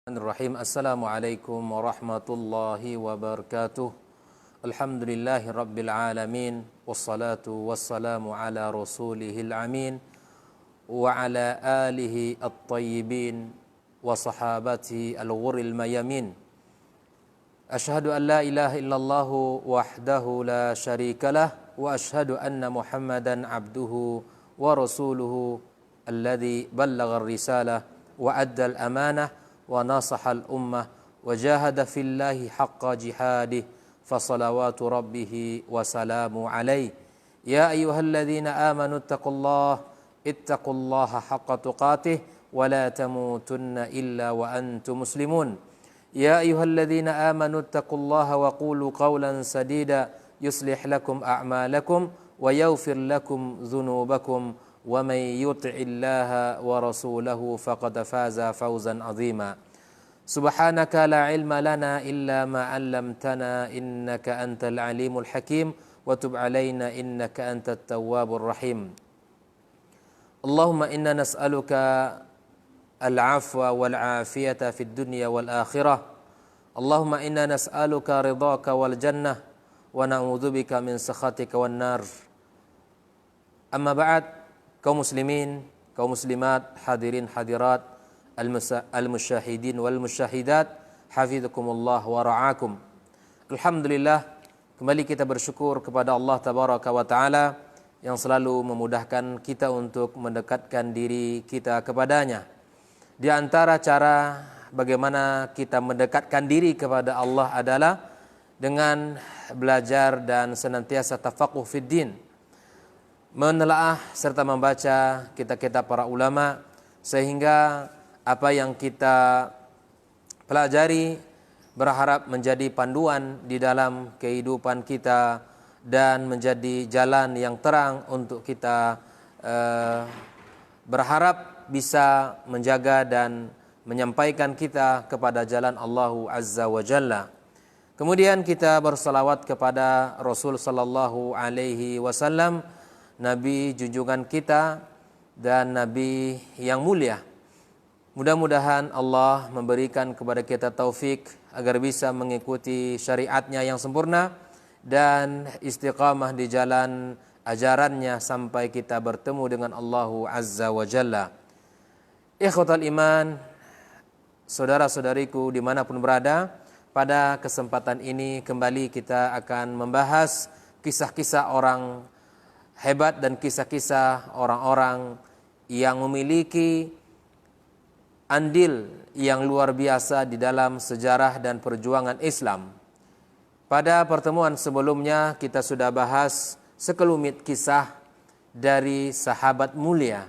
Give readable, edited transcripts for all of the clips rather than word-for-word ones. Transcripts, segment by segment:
Bismillahirrahmanirrahim. Assalamualaikum warahmatullahi wabarakatuh. Alhamdulillahi rabbil alamin. Wassalatu wassalamu ala rasulihil amin. Wa ala alihi at-tayyibin. Wa sahabati al-ghuril mayamin. Ashhadu an la ilaha illallah wahdahu la syarikalah. Wa ashhadu anna muhammadan abduhu wa rasuluhu alladhi ballagha risalah wa adda al-amanah وناصح الأمة وجاهد في الله حق جهاده فصلوات ربه وسلام عليه يا أيها الذين آمنوا اتقوا الله حق تقاته ولا تموتن إلا وأنتم مسلمون يا أيها الذين آمنوا اتقوا الله وقولوا قولا سديدا يصلح لكم أعمالكم ويغفر لكم ذنوبكم ومن يطع الله ورسوله فقد فاز فوزا عظيما سبحانك لا علم لنا إلا ما علمتنا إنك أنت العليم الحكيم وتب علينا إنك أنت التواب الرحيم اللهم إنا نسألك العفو والعافية في الدنيا والآخرة اللهم إنا نسألك رضاك والجنة ونعوذ بك من سخطك والنار أما بعد kaum muslimin, kaum muslimat, hadirin hadirat, al-musyahidin wal musyahidat, hafizakumullah wa ra'akum. Alhamdulillah, kembali kita bersyukur kepada Allah tabaraka wa taala yang selalu memudahkan kita untuk mendekatkan diri kita kepadanya. Di antara cara bagaimana kita mendekatkan diri kepada Allah adalah dengan belajar dan senantiasa tafaqquh fid din, menelaah serta membaca kitab-kitab para ulama, sehingga apa yang kita pelajari berharap menjadi panduan di dalam kehidupan kita dan menjadi jalan yang terang untuk kita berharap bisa menjaga dan menyampaikan kita kepada jalan Allah Azza wa Jalla. Kemudian kita bersalawat kepada Rasul sallallahu alaihi wasallam, Nabi junjungan kita dan Nabi yang mulia. Mudah-mudahan Allah memberikan kepada kita taufik agar bisa mengikuti syariatnya yang sempurna dan istiqamah di jalan ajarannya sampai kita bertemu dengan Allah Azza wa Jalla. Ikhwatal iman, saudara-saudariku dimanapun berada, pada kesempatan ini kembali kita akan membahas kisah-kisah orang hebat dan kisah-kisah orang-orang yang memiliki andil yang luar biasa di dalam sejarah dan perjuangan Islam. Pada pertemuan sebelumnya kita sudah bahas sekelumit kisah dari sahabat mulia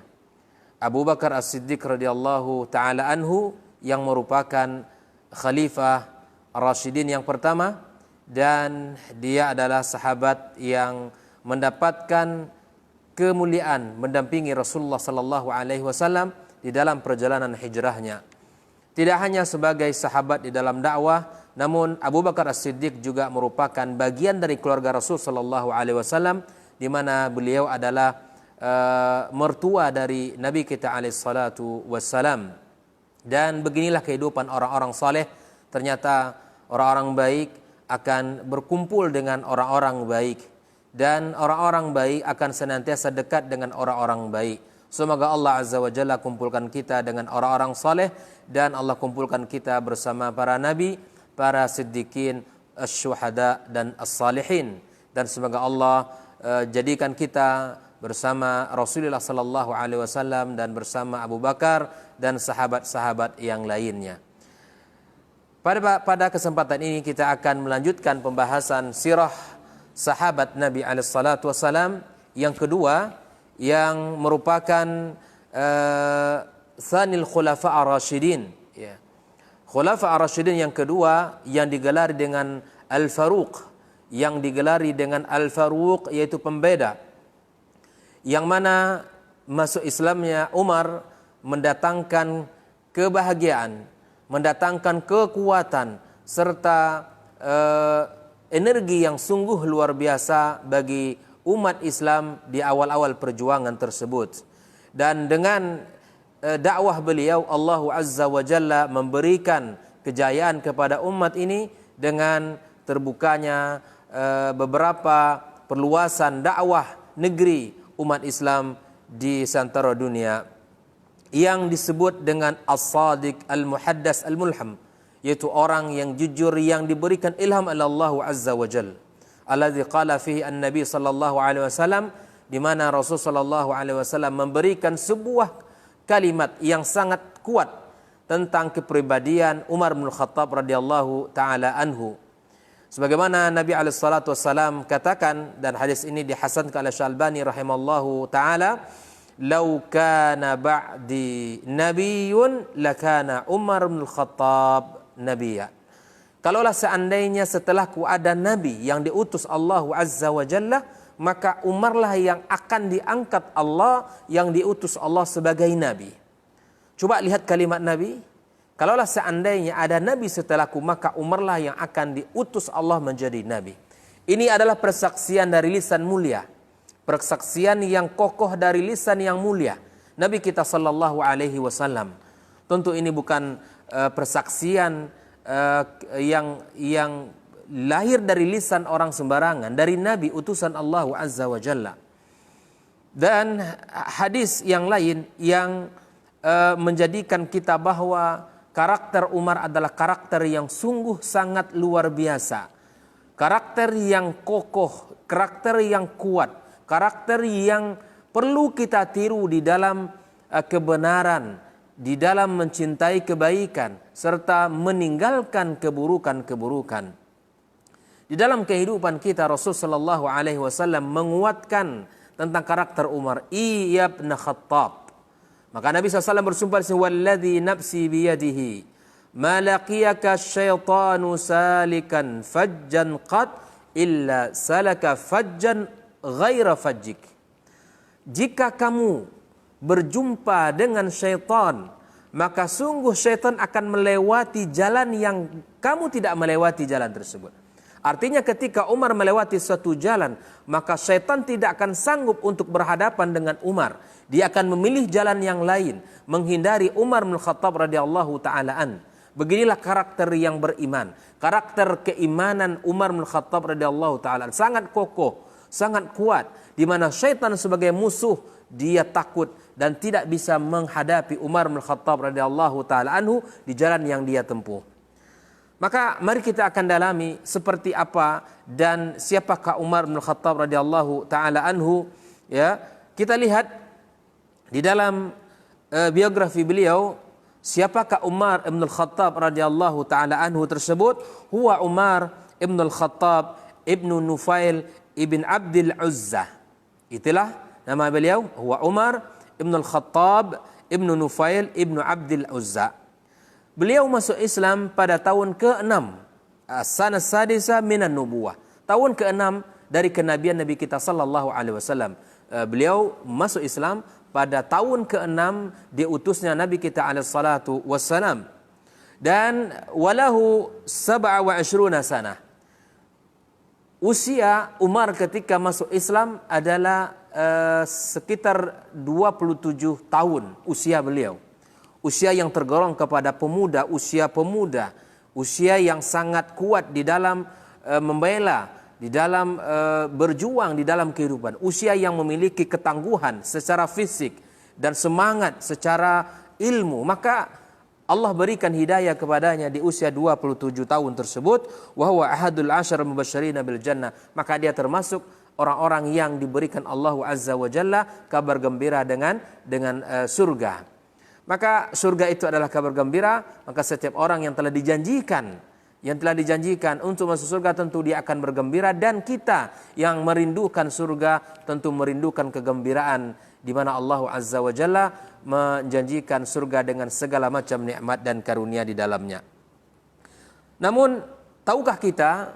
Abu Bakar As-Siddiq radhiyallahu taala anhu yang merupakan khalifah Rasyidin yang pertama, dan dia adalah sahabat yang mendapatkan kemuliaan mendampingi Rasulullah sallallahu alaihi wasallam di dalam perjalanan hijrahnya. Tidak hanya sebagai sahabat di dalam dakwah, namun Abu Bakar As-Siddiq juga merupakan bagian dari keluarga Rasul sallallahu alaihi wasallam, di mana beliau adalah mertua dari Nabi kita alaihi salatu wassalam. Dan beginilah kehidupan orang-orang saleh. Ternyata orang-orang baik akan berkumpul dengan orang-orang baik, dan orang-orang baik akan senantiasa dekat dengan orang-orang baik. Semoga Allah Azza wa Jalla kumpulkan kita dengan orang-orang saleh, dan Allah kumpulkan kita bersama para nabi, para siddiqin, asy-syuhada dan as-salihin. Dan semoga Allah jadikan kita bersama Rasulullah sallallahu alaihi wasallam dan bersama Abu Bakar dan sahabat-sahabat yang lainnya. Pada kesempatan ini kita akan melanjutkan pembahasan sirah sahabat Nabi alaihissalatu wassalam yang kedua, yang merupakan Thanil Khulafa Ar-Rasyidin, ya. Khulafa Ar-Rasyidin yang kedua yang digelari dengan Al-Faruq, yaitu pembeda, yang mana masuk Islamnya Umar mendatangkan kebahagiaan, mendatangkan kekuatan serta energi yang sungguh luar biasa bagi umat Islam di awal-awal perjuangan tersebut. Dan dengan dakwah beliau, Allah Azza wa Jalla memberikan kejayaan kepada umat ini dengan terbukanya beberapa perluasan dakwah negeri umat Islam di santara dunia yang disebut dengan as-sadiq al-muhaddas al-mulham, yaitu orang yang jujur yang diberikan ilham oleh Allah Azza wa Jalla. Alladzi qala fihi an-nabi sallallahu alaihi wasallam, di mana Rasul sallallahu alaihi wasallam memberikan sebuah kalimat yang sangat kuat tentang kepribadian Umar bin Khattab radhiyallahu taala anhu. Sebagaimana Nabi alaihi salatu wasallam katakan, dan hadis ini dihasankan oleh Syalbani rahimallahu taala, "Lau kana ba'di nabiyyun lakana Umar bin Khattab nabiyya." Kalaulah seandainya setelahku ada nabi yang diutus Allah Azza wa Jalla, maka Umarlah yang akan diangkat Allah, yang diutus Allah sebagai nabi. Coba lihat kalimat Nabi. Kalaulah seandainya ada nabi setelahku, maka Umarlah yang akan diutus Allah menjadi nabi. Ini adalah persaksian dari lisan mulia, persaksian yang kokoh dari lisan yang mulia, Nabi kita sallallahu alaihi wasallam. Tentu ini bukan persaksian yang lahir dari lisan orang sembarangan, dari Nabi utusan Allah Azza wa Jalla. Dan hadis yang lain yang menjadikan kita bahwa karakter Umar adalah karakter yang sungguh sangat luar biasa, karakter yang kokoh, karakter yang kuat, karakter yang perlu kita tiru di dalam kebenaran, di dalam mencintai kebaikan serta meninggalkan keburukan-keburukan. Di dalam kehidupan kita, Rasul sallallahu alaihi wasallam menguatkan tentang karakter Umar, ibn Khattab. Maka Nabi SAW bersumpah, "Walladzi nafsi biyadihi, ma laqiyaka syaitanu salikan fajjan qad illa salaka fajjan ghaira fajjik." Jika kamu berjumpa dengan syaitan, maka sungguh syaitan akan melewati jalan yang kamu tidak melewati jalan tersebut. Artinya ketika Umar melewati suatu jalan, maka syaitan tidak akan sanggup untuk berhadapan dengan Umar. Dia akan memilih jalan yang lain, menghindari Umar bin Khattab radhiyallahu taala an. Beginilah karakter yang beriman. Karakter keimanan Umar bin Khattab radhiyallahu taala sangat kokoh, sangat kuat, di mana syaitan sebagai musuh dia takut dan tidak bisa menghadapi Umar bin Khattab radhiyallahu taala anhu di jalan yang dia tempuh. Maka mari kita akan dalami seperti apa dan siapakah Umar bin Khattab radhiyallahu taala anhu, ya. Kita lihat di dalam biografi beliau, siapakah Umar bin Khattab radhiyallahu taala anhu tersebut? Huwa Umar bin Khattab ibnu Nufail ibn Abdul Uzza. Itulah nama beliau, huwa Umar bin Khattab ibnu Nufail ibnu Abdul Uzza. Beliau masuk Islam pada tahun ke-6, sana sadisa minan nubuwah, tahun ke-6 dari kenabian Nabi kita sallallahu alaihi wasallam. Beliau masuk Islam pada tahun ke-6 diutusnya Nabi kita alaihi salatu wassalam. Dan walahu 27 sana. Usia Umar ketika masuk Islam adalah sekitar 27 tahun usia beliau. Usia yang tergolong kepada pemuda, usia pemuda, usia yang sangat kuat di dalam membela, di dalam berjuang di dalam kehidupan, usia yang memiliki ketangguhan secara fisik dan semangat secara ilmu. Maka Allah berikan hidayah kepadanya di usia 27 tahun tersebut, wa huwa ahadul asyar mubasysyirina bil jannah. Maka dia termasuk orang-orang yang diberikan Allah Azza wa Jalla kabar gembira dengan surga. Maka surga itu adalah kabar gembira, maka setiap orang yang telah dijanjikan untuk masuk surga tentu dia akan bergembira, dan kita yang merindukan surga tentu merindukan kegembiraan di mana Allah Azza wa Jalla menjanjikan surga dengan segala macam nikmat dan karunia di dalamnya. Namun tahukah kita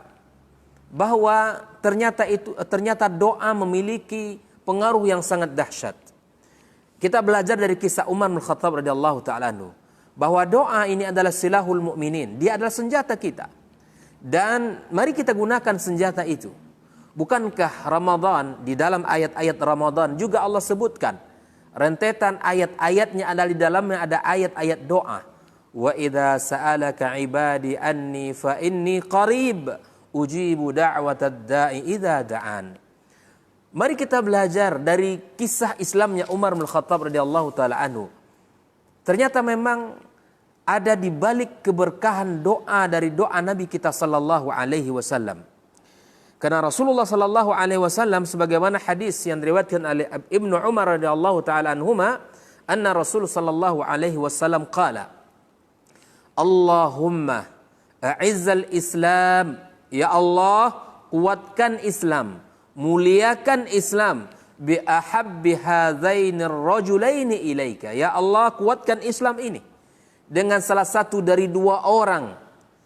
bahwa ternyata doa memiliki pengaruh yang sangat dahsyat. Kita belajar dari kisah Umar bin Khattab radhiyallahu taala anhu bahwa doa ini adalah silahul mukminin, dia adalah senjata kita. Dan mari kita gunakan senjata itu. Bukankah Ramadan, di dalam ayat-ayat Ramadan juga Allah sebutkan rentetan ayat-ayatnya adalah di dalamnya ada ayat-ayat doa. Wa idza sa'alaka ibadi anni fa inni qarib ujibu da'watad da'i idza da'an. Mari kita belajar dari kisah Islamnya Umar bin Khattab radhiyallahu taala anhu. Ternyata memang ada di balik keberkahan doa dari doa Nabi kita sallallahu alaihi wasallam. Karena Rasulullah sallallahu alaihi wasallam sebagaimana hadis yang diriwayatkan oleh Ibnu Umar radhiyallahu taala anhuma, anna Rasul sallallahu alaihi wasallam qala, Allahumma a'izzal Islam, ya Allah kuatkan Islam, muliakan Islam, bi ahabbi hadzainir rajulaini ilaika. Ya Allah kuatkan Islam ini dengan salah satu dari dua orang.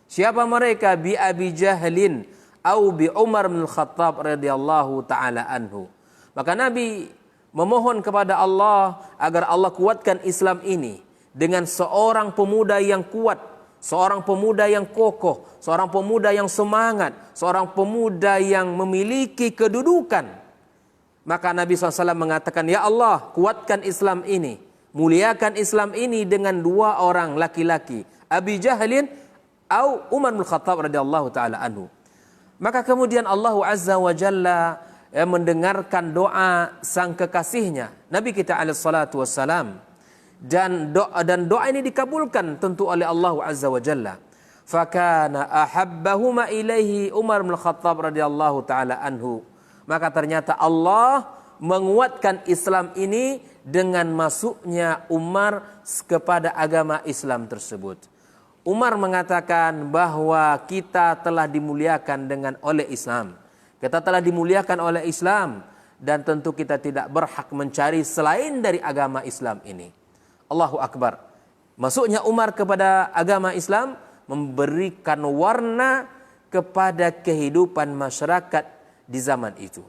Siapa mereka? Bi Abi Jahlin au bi Umar bin Khattab radhiyallahu taala anhu. Maka Nabi memohon kepada Allah agar Allah kuatkan Islam ini dengan seorang pemuda yang kuat, seorang pemuda yang kokoh, seorang pemuda yang semangat, seorang pemuda yang memiliki kedudukan. Maka Nabi SAW mengatakan, ya Allah kuatkan Islam ini, muliakan Islam ini dengan dua orang laki-laki, Abi Jahlin atau Umar bin Khattab radhiyallahu taala anhu. Maka kemudian Allah Azza wa Jalla mendengarkan doa sang kekasihnya Nabi kita alaihi salatu wassalam, dan doa ini dikabulkan tentu oleh Allah Azza wa Jalla. Fakana ahabbahuma ilaihi Umar bin Khattab radhiyallahu taala anhu. Maka ternyata Allah menguatkan Islam ini dengan masuknya Umar kepada agama Islam tersebut. Umar mengatakan bahwa kita telah dimuliakan oleh Islam. Kita telah dimuliakan oleh Islam dan tentu kita tidak berhak mencari selain dari agama Islam ini. Allahu Akbar. Masuknya Umar kepada agama Islam memberikan warna kepada kehidupan masyarakat di zaman itu.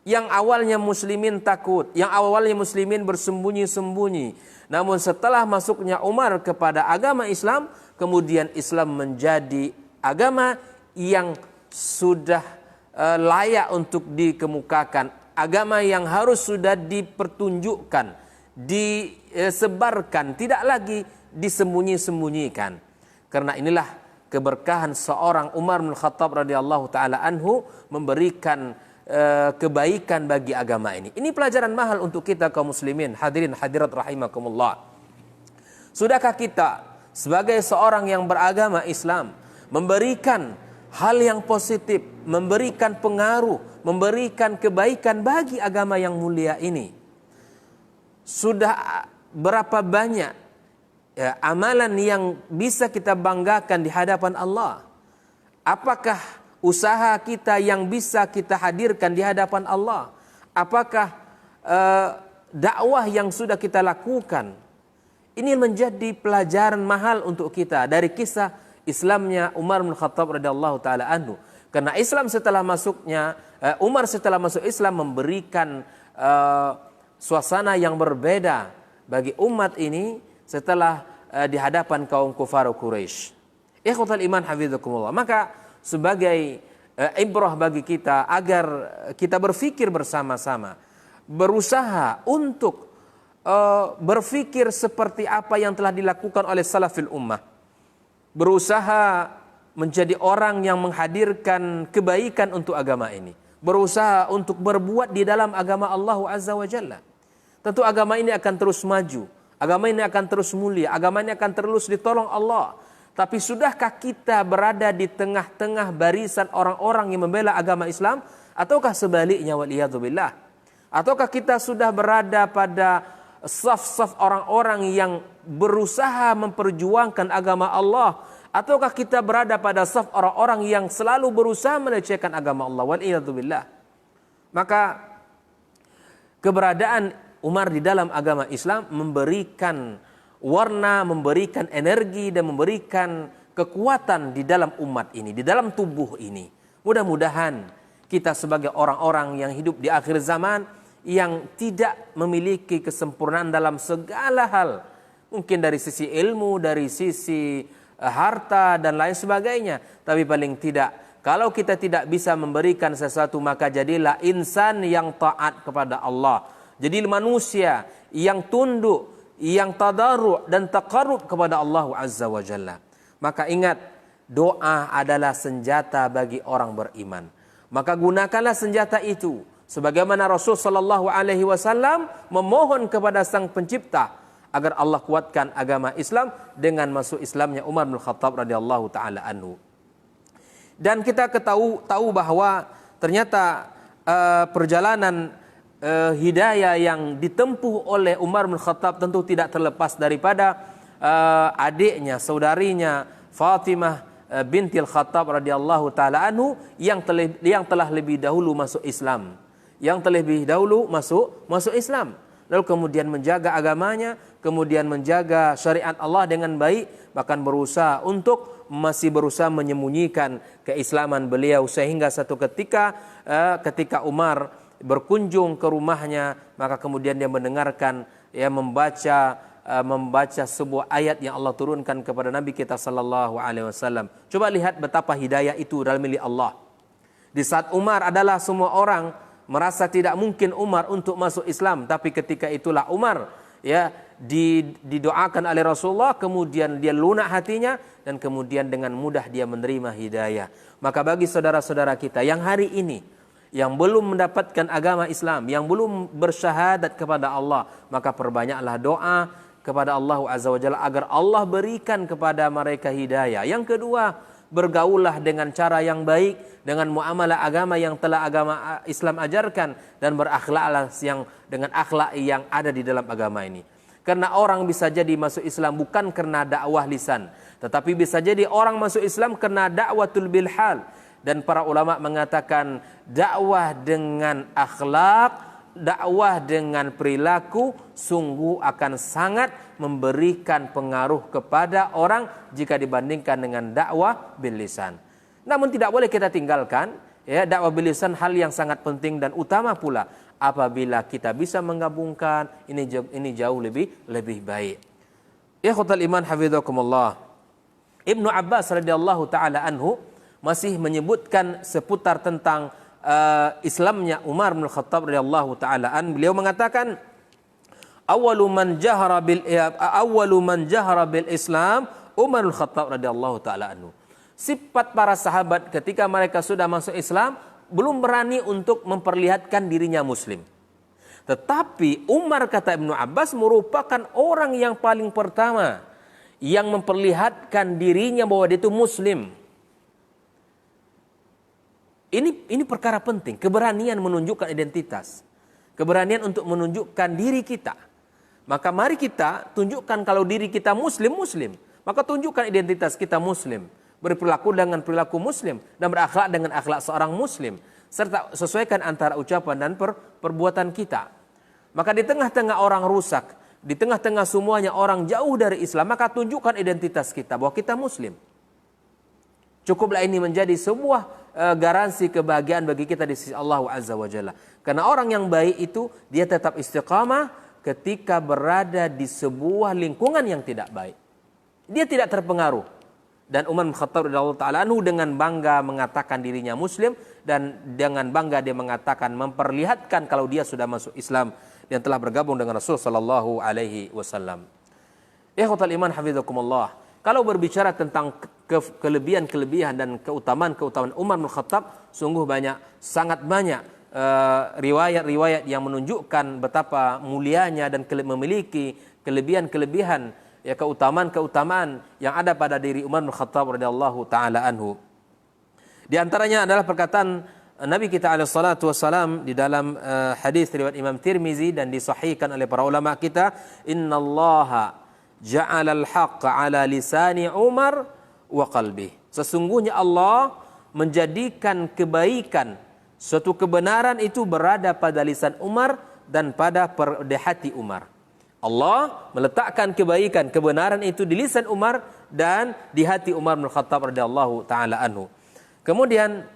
Yang awalnya muslimin takut, yang awalnya muslimin bersembunyi-sembunyi. Namun setelah masuknya Umar kepada agama Islam, kemudian Islam menjadi agama yang sudah layak untuk dikemukakan. Agama yang harus sudah dipertunjukkan, disebarkan, tidak lagi disembunyi-sembunyikan. Karena inilah keberkahan seorang Umar bin Khattab radhiyallahu taala anhu memberikan kebaikan bagi agama ini. Ini pelajaran mahal untuk kita kaum muslimin, hadirin hadirat rahimakumullah. Sudahkah kita sebagai seorang yang beragama Islam memberikan hal yang positif, memberikan pengaruh, memberikan kebaikan bagi agama yang mulia ini? Sudah berapa banyak amalan yang bisa kita banggakan di hadapan Allah? Apakah usaha kita yang bisa kita hadirkan di hadapan Allah? Apakah dakwah yang sudah kita lakukan? Ini menjadi pelajaran mahal untuk kita dari kisah Islamnya Umar bin Khattab radhiyallahu taala anhu. Karena Islam setelah masuknya Umar setelah masuk Islam memberikan suasana yang berbeda bagi umat ini setelah di hadapan kaum kufar Quraisy. Ikhwatal iman hafizakumullah. Maka sebagai ibrah bagi kita agar kita berfikir bersama-sama, berusaha untuk berfikir seperti apa yang telah dilakukan oleh salafil ummah, berusaha menjadi orang yang menghadirkan kebaikan untuk agama ini, berusaha untuk berbuat di dalam agama Allah Azza wa Jalla. Tentu agama ini akan terus maju, agama ini akan terus mulia, agama ini akan terus ditolong Allah. Tapi sudahkah kita berada di tengah-tengah barisan orang-orang yang membela agama Islam? Ataukah sebaliknya, waliyadzubillah? Ataukah kita sudah berada pada saf-saf orang-orang yang berusaha memperjuangkan agama Allah? Ataukah kita berada pada saf orang-orang yang selalu berusaha melecehkan agama Allah? Waliyadzubillah. Maka keberadaan Umar di dalam agama Islam memberikan warna, memberikan energi dan memberikan kekuatan di dalam umat ini, di dalam tubuh ini. Mudah-mudahan kita sebagai orang-orang yang hidup di akhir zaman, yang tidak memiliki kesempurnaan dalam segala hal, mungkin dari sisi ilmu, dari sisi harta dan lain sebagainya, tapi paling tidak kalau kita tidak bisa memberikan sesuatu, maka jadilah insan yang taat kepada Allah, Jadi manusia yang tunduk, yang tadarru' dan taqarrub kepada Allah Azza wa Jalla. Maka ingat, doa adalah senjata bagi orang beriman. Maka gunakanlah senjata itu sebagaimana Rasul sallallahu alaihi wasallam memohon kepada Sang Pencipta agar Allah kuatkan agama Islam dengan masuk Islamnya Umar bin Khattab radhiyallahu taala anhu. Dan kita tahu bahwa ternyata perjalanan hidayah yang ditempuh oleh Umar bin Khattab tentu tidak terlepas daripada adiknya, saudarinya Fatimah bintil Khattab radhiyallahu taala anhu yang telah lebih dahulu masuk Islam. Yang terlebih dahulu masuk Islam. Lalu kemudian menjaga agamanya, kemudian menjaga syariat Allah dengan baik, bahkan masih berusaha menyembunyikan keislaman beliau, sehingga satu ketika Umar berkunjung ke rumahnya, maka kemudian dia mendengarkan, membaca sebuah ayat yang Allah turunkan kepada Nabi kita sallallahu alaihi wasallam. Coba lihat betapa hidayah itu dalam milik Allah. Di saat Umar adalah semua orang merasa tidak mungkin Umar untuk masuk Islam, tapi ketika itulah Umar didoakan oleh Rasulullah, kemudian dia lunak hatinya dan kemudian dengan mudah dia menerima hidayah. Maka bagi saudara-saudara kita yang hari ini yang belum mendapatkan agama Islam, yang belum bersyahadat kepada Allah, maka perbanyaklah doa kepada Allah Azza wa Jalla agar Allah berikan kepada mereka hidayah. Yang kedua, bergaullah dengan cara yang baik, dengan muamalah agama yang telah agama Islam ajarkan, dan berakhlaklah dengan akhlak yang ada di dalam agama ini. Karena orang bisa jadi masuk Islam bukan karena dakwah lisan, tetapi bisa jadi orang masuk Islam karena dakwatul bilhal. Dan para ulama mengatakan dakwah dengan akhlak, dakwah dengan perilaku sungguh akan sangat memberikan pengaruh kepada orang jika dibandingkan dengan dakwah bil lisan. Namun tidak boleh kita tinggalkan dakwah bil lisan, hal yang sangat penting dan utama pula. Apabila kita bisa menggabungkan, ini jauh lebih baik. Ikhwatal iman hafizakumullah. Ibnu Abbas radhiyallahu taala anhu masih menyebutkan seputar tentang Islamnya Umar bin Khattab radhiyallahu taala an. Beliau mengatakan, awwalu man jahara bil Islam Umar bin Khattab radhiyallahu taala anhu. Sifat para sahabat ketika mereka sudah masuk Islam belum berani untuk memperlihatkan dirinya muslim. Tetapi Umar, kata Ibnu Abbas, merupakan orang yang paling pertama yang memperlihatkan dirinya bahwa dia itu muslim. Ini perkara penting, keberanian menunjukkan identitas, keberanian untuk menunjukkan diri kita. Maka mari kita tunjukkan kalau diri kita muslim, maka tunjukkan identitas kita muslim, berperilaku dengan perilaku muslim dan berakhlak dengan akhlak seorang muslim, serta sesuaikan antara ucapan dan perbuatan kita. Maka di tengah-tengah orang rusak, di tengah-tengah semuanya orang jauh dari Islam, maka tunjukkan identitas kita bahwa kita muslim. Cukuplah ini menjadi sebuah garansi kebahagiaan bagi kita di sisi Allah Azza wa Jalla. Karena orang yang baik itu dia tetap istiqamah ketika berada di sebuah lingkungan yang tidak baik. Dia tidak terpengaruh. Dan Umar bin Khattab radhiyallahu taala anhu dengan bangga mengatakan dirinya muslim, dan dengan bangga dia mengatakan, memperlihatkan kalau dia sudah masuk Islam dan telah bergabung dengan Rasul sallallahu alaihi wasallam. Ikhwatal iman hafizakumullah. Kalau berbicara tentang kelebihan-kelebihan dan keutamaan-keutamaan Umar bin Khattab, sungguh sangat banyak riwayat-riwayat yang menunjukkan betapa mulianya dan memiliki kelebihan-kelebihan, keutamaan-keutamaan yang ada pada diri Umar bin Khattab radhiyallahu taala anhu. Di antaranya adalah perkataan Nabi kita alaihi salatu wassalam di dalam hadis riwayat Imam Tirmizi dan disahihkan oleh para ulama kita, innallaha ja'ala al-haqqa ala lisani Umar wa qalbi. Sesungguhnya Allah menjadikan kebaikan, suatu kebenaran itu berada pada lisan Umar dan pada hati Umar. Allah meletakkan kebaikan, kebenaran itu di lisan Umar dan di hati Umar bin Khattab radhiyallahu taala anhu. Kemudian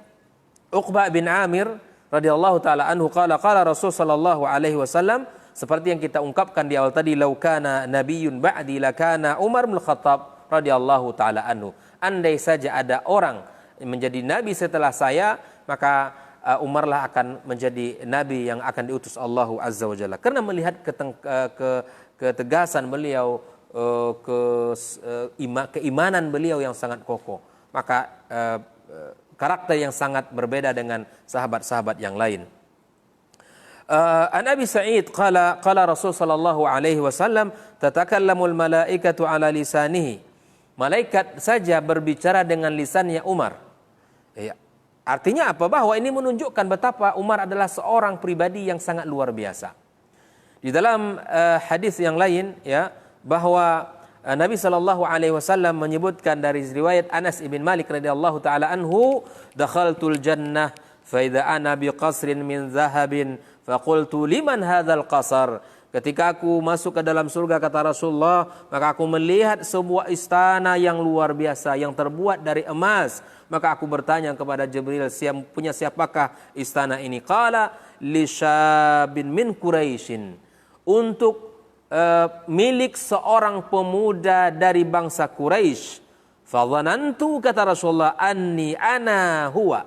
Uqbah bin Amir radhiyallahu taala anhu qala Rasul sallallahu alaihi wasallam, seperti yang kita ungkapkan di awal tadi, laukana nabiyyun ba'di lakana Umar bin Khattab radhiyallahu taala anhu. Andai saja ada orang menjadi nabi setelah saya, maka Umar lah akan menjadi nabi yang akan diutus Allah Azza wa Jalla. Karena melihat ketegasan beliau, keimanan beliau yang sangat kokoh, maka karakter yang sangat berbeda dengan sahabat-sahabat yang lain. An Abi Sa'id qala Rasul sallallahu alaihi wasallam tatakallamul malaikatu ala lisanihi. Malaikat saja berbicara dengan lisannya Umar. Ya. Artinya apa? Bahwa ini menunjukkan betapa Umar adalah seorang pribadi yang sangat luar biasa. Di dalam hadis yang lain, ya, bahwa Nabi sallallahu alaihi wasallam menyebutkan dari riwayat Anas ibn Malik radhiyallahu taala anhu, dakhaltul jannah fa idza ana biqasrin min zahabin faqultu liman hadzal qasar. Ketika aku masuk ke dalam surga, kata Rasulullah, maka aku melihat sebuah istana yang luar biasa yang terbuat dari emas. Maka aku bertanya kepada Jibril, punya siapakah istana ini? Qala li syabin min Quraisyin, untuk milik seorang pemuda dari bangsa Quraisy. Fadhanantu, kata Rasulullah, anni ana huwa.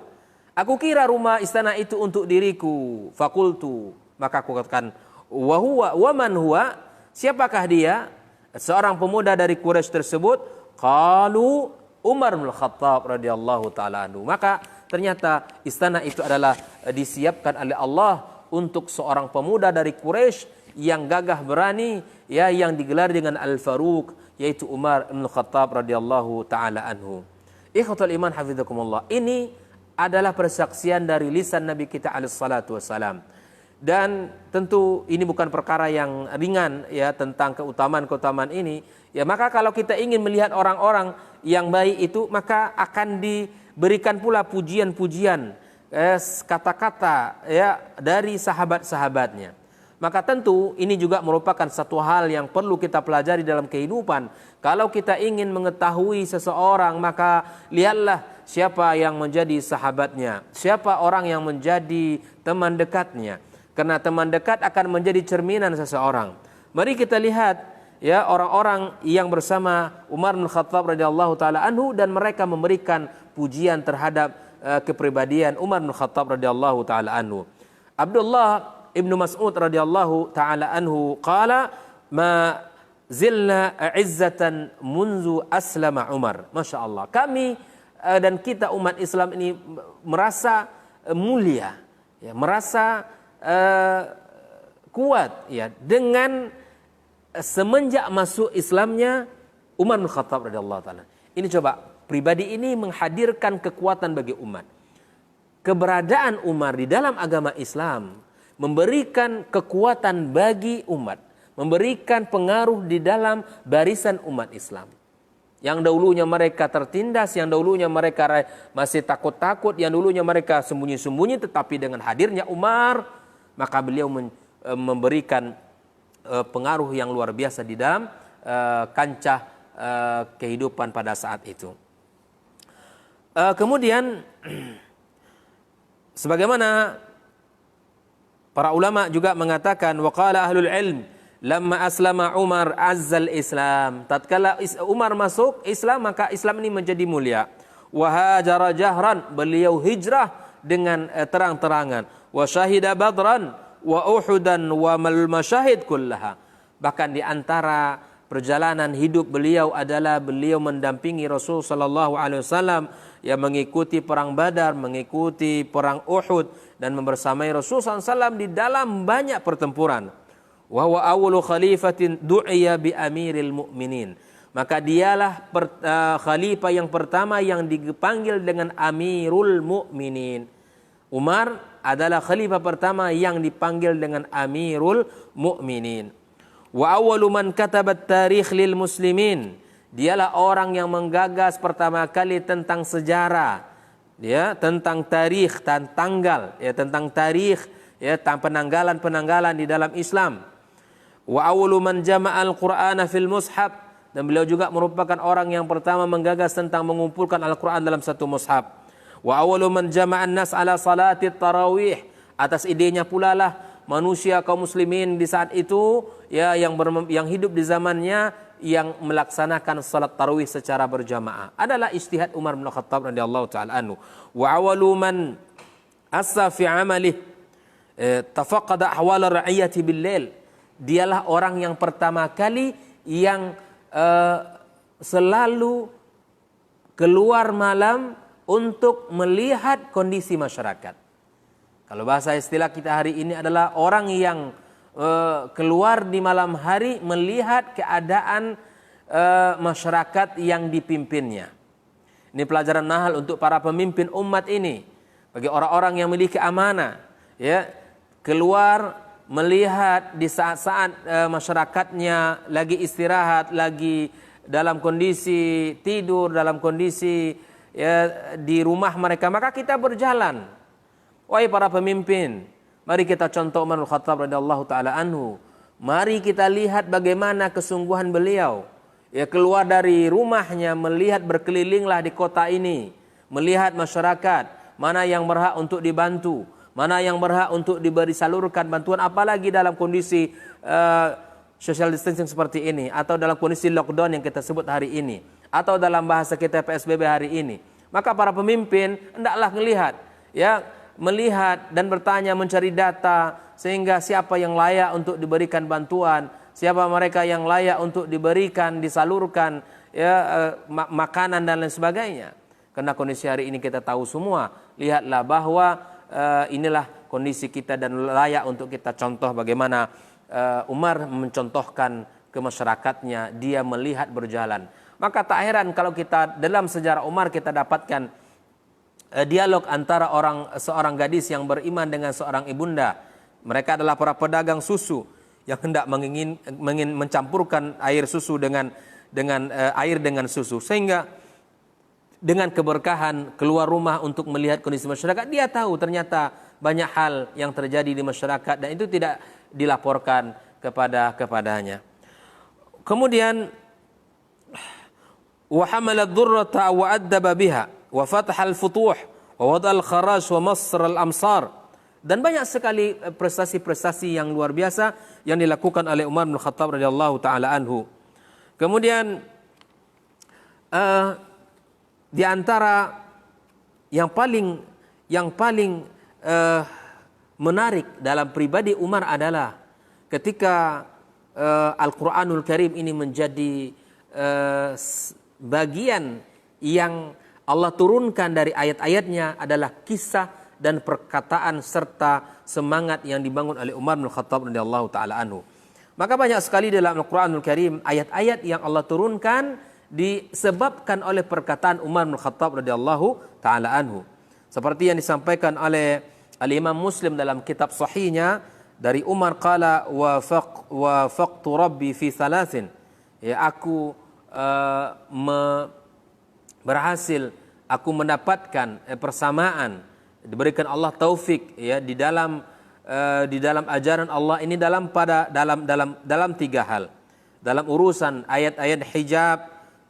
Aku kira rumah istana itu untuk diriku. Fakultu, maka aku katakan, wa huwa wa man huwa? Siapakah dia? Seorang pemuda dari Quraisy tersebut. Qalu Umar bin Khattab radhiyallahu taala anhu. Maka ternyata istana itu adalah disiapkan oleh Allah untuk seorang pemuda dari Quraisy yang gagah berani, ya, yang digelar dengan Al-Faruq, yaitu Umar bin Khattab radhiyallahu taala anhu. Ikhwatul iman hafizakumullah. Ini adalah persaksian dari lisan Nabi kita alaihi salatu wassalam. Dan tentu ini bukan perkara yang ringan, ya, tentang keutamaan-keutamaan ini. Ya, maka kalau kita ingin melihat orang-orang yang baik itu, maka akan diberikan pula pujian-pujian, kata-kata, ya, dari sahabat-sahabatnya. Maka tentu ini juga merupakan satu hal yang perlu kita pelajari dalam kehidupan. Kalau kita ingin mengetahui seseorang, maka lihatlah siapa yang menjadi sahabatnya, siapa orang yang menjadi teman dekatnya. Karena teman dekat akan menjadi cerminan seseorang. Mari kita lihat, ya, orang-orang yang bersama Umar bin Khattab radhiyallahu taala anhu, dan mereka memberikan pujian terhadap kepribadian Umar bin Khattab radhiyallahu taala anhu. Abdullah Ibnu Mas'ud radhiyallahu taala anhu qala ma zilna izzatan munzu aslama Umar. Masya Allah, kami dan kita umat Islam ini merasa mulia, ya, merasa kuat, ya, dengan semenjak masuk Islamnya Umar bin Khattab radhiyallahu taala. Ini coba, pribadi ini menghadirkan kekuatan bagi umat. Keberadaan Umar di dalam agama Islam memberikan kekuatan bagi umat, memberikan pengaruh di dalam barisan umat Islam. Yang dahulunya mereka tertindas, yang dahulunya mereka masih takut-takut, yang dahulunya mereka sembunyi-sembunyi, tetapi dengan hadirnya Umar, maka beliau memberikan pengaruh yang luar biasa di dalam kancah kehidupan pada saat itu. Kemudian sebagaimana para ulama juga mengatakan, waqala ahlul ilm lamma aslama Umar azzal Islam. Tatkala Umar masuk Islam, maka Islam ini menjadi mulia. Wa hajara jahran, beliau hijrah dengan terang-terangan. Wa syahida badran wa uhudan wa mal masyahid kullaha. Bahkan di antara perjalanan hidup beliau adalah beliau mendampingi Rasul sallallahu alaihi wasallam, yang mengikuti perang Badar, mengikuti perang Uhud, dan membersamai Rasul SAW di dalam banyak pertempuran. Wa huwa awwalu khalifatin du'iya bi amiril mu'minin. Maka dialah khalifah yang pertama yang dipanggil dengan Amirul Mu'minin. Umar adalah khalifah pertama yang dipanggil dengan Amirul Mu'minin. Wa awwalu man katabat tarikh lil muslimin. Dialah orang yang menggagas pertama kali tentang sejarah, ya, tentang tarikh dan tanggal, ya, tentang tarikh, ya, penanggalan-penanggalan di dalam Islam. Wa awwalu man jama'al Qur'ana fil mushaf, dan beliau juga merupakan orang yang pertama menggagas tentang mengumpulkan Al-Qur'an dalam satu mushaf. Wa awwalu man jama'an nas ala salati tarawih, atas idenya pula lah manusia kaum muslimin di saat itu, ya, yang hidup di zamannya, yang melaksanakan salat tarawih secara berjamaah adalah ijtihad Umar bin Khattab radhiyallahu taala anhu. Wa awalu man assa fi amalih, tafaqada ahwal ra'iyati bil-lail. Dialah orang yang pertama kali yang selalu keluar malam untuk melihat kondisi masyarakat. Kalau bahasa istilah kita hari ini adalah orang yang keluar di malam hari melihat keadaan masyarakat yang dipimpinnya. Ini pelajaran mahal untuk para pemimpin umat ini, bagi orang-orang yang memiliki amanah, ya, keluar melihat di saat-saat masyarakatnya lagi istirahat, lagi dalam kondisi tidur, dalam kondisi ya, di rumah mereka, maka kita berjalan. Wahai para pemimpin, mari kita contoh Umar bin Khattab radhiyallahu taala anhu. Mari kita lihat bagaimana kesungguhan beliau. Ya, keluar dari rumahnya, melihat, berkelilinglah di kota ini, melihat masyarakat, mana yang berhak untuk dibantu, mana yang berhak untuk diberi salurkan bantuan, apalagi dalam kondisi social distancing seperti ini, atau dalam kondisi lockdown yang kita sebut hari ini, atau dalam bahasa kita PSBB hari ini. Maka para pemimpin hendaklah melihat, ya, melihat dan bertanya, mencari data, sehingga siapa yang layak untuk diberikan bantuan, siapa mereka yang layak untuk diberikan, disalurkan ya makanan dan lain sebagainya. Karena kondisi hari ini kita tahu semua, lihatlah bahwa inilah kondisi kita dan layak untuk kita contoh bagaimana Umar mencontohkan ke masyarakatnya, dia melihat berjalan. Maka tak heran kalau kita dalam sejarah Umar kita dapatkan dialog antara seorang gadis yang beriman dengan seorang ibunda. Mereka adalah para pedagang susu yang hendak mencampurkan air susu dengan air dengan susu, sehingga dengan keberkahan keluar rumah untuk melihat kondisi masyarakat, dia tahu ternyata banyak hal yang terjadi di masyarakat dan itu tidak dilaporkan kepadanya. Kemudian wa hamala ad-durrata wa addaba biha wa fataha al-futuh wa wada al-kharaj wa masr al-amsar. Dan banyak sekali prestasi-prestasi yang luar biasa yang dilakukan oleh Umar bin Khattab radhiyallahu taala anhu. Kemudian di antara yang paling menarik dalam pribadi Umar adalah ketika Al-Qur'anul Karim ini menjadi bagian yang Allah turunkan dari ayat-ayatnya adalah kisah dan perkataan serta semangat yang dibangun oleh Umar bin Khattab radhiyallahu taala anhu. Maka banyak sekali dalam Al-Qur'anul Karim ayat-ayat yang Allah turunkan disebabkan oleh perkataan Umar bin Khattab radhiyallahu taala anhu. Seperti yang disampaikan oleh Al-Imam Muslim dalam kitab sahihnya dari Umar, qala wa faqtu rabbi fi thalathin. Ya, aku berhasil, aku mendapatkan persamaan, diberikan Allah taufik ya di dalam ajaran Allah ini dalam tiga hal. Dalam urusan ayat-ayat hijab,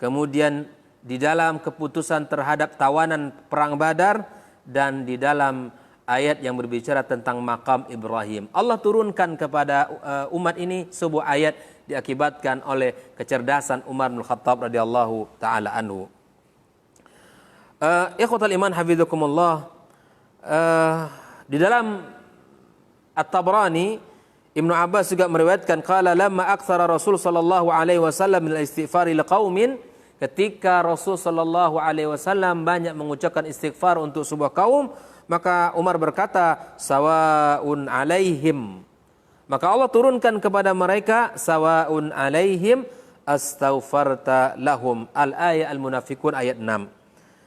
kemudian di dalam keputusan terhadap tawanan perang Badar, dan di dalam ayat yang berbicara tentang makam Ibrahim. Allah turunkan kepada umat ini sebuah ayat diakibatkan oleh kecerdasan Umar bin Khattab radhiyallahu taala anhu. Ikhwatal iman hafizakumullah. Di dalam At-Tabrani, Ibnu Abbas juga meriwayatkan, qala lamma aktsara Rasul sallallahu alaihi wasallam min al-istighfari liqaumin, ketika Rasul sallallahu alaihi wasallam banyak mengucapkan istighfar untuk sebuah kaum, maka Umar berkata, sawaun alaihim. Maka Allah turunkan kepada mereka, sawaun alaihim astaghfarta lahum. Al-ayat Al-Munafiqun ayat 6.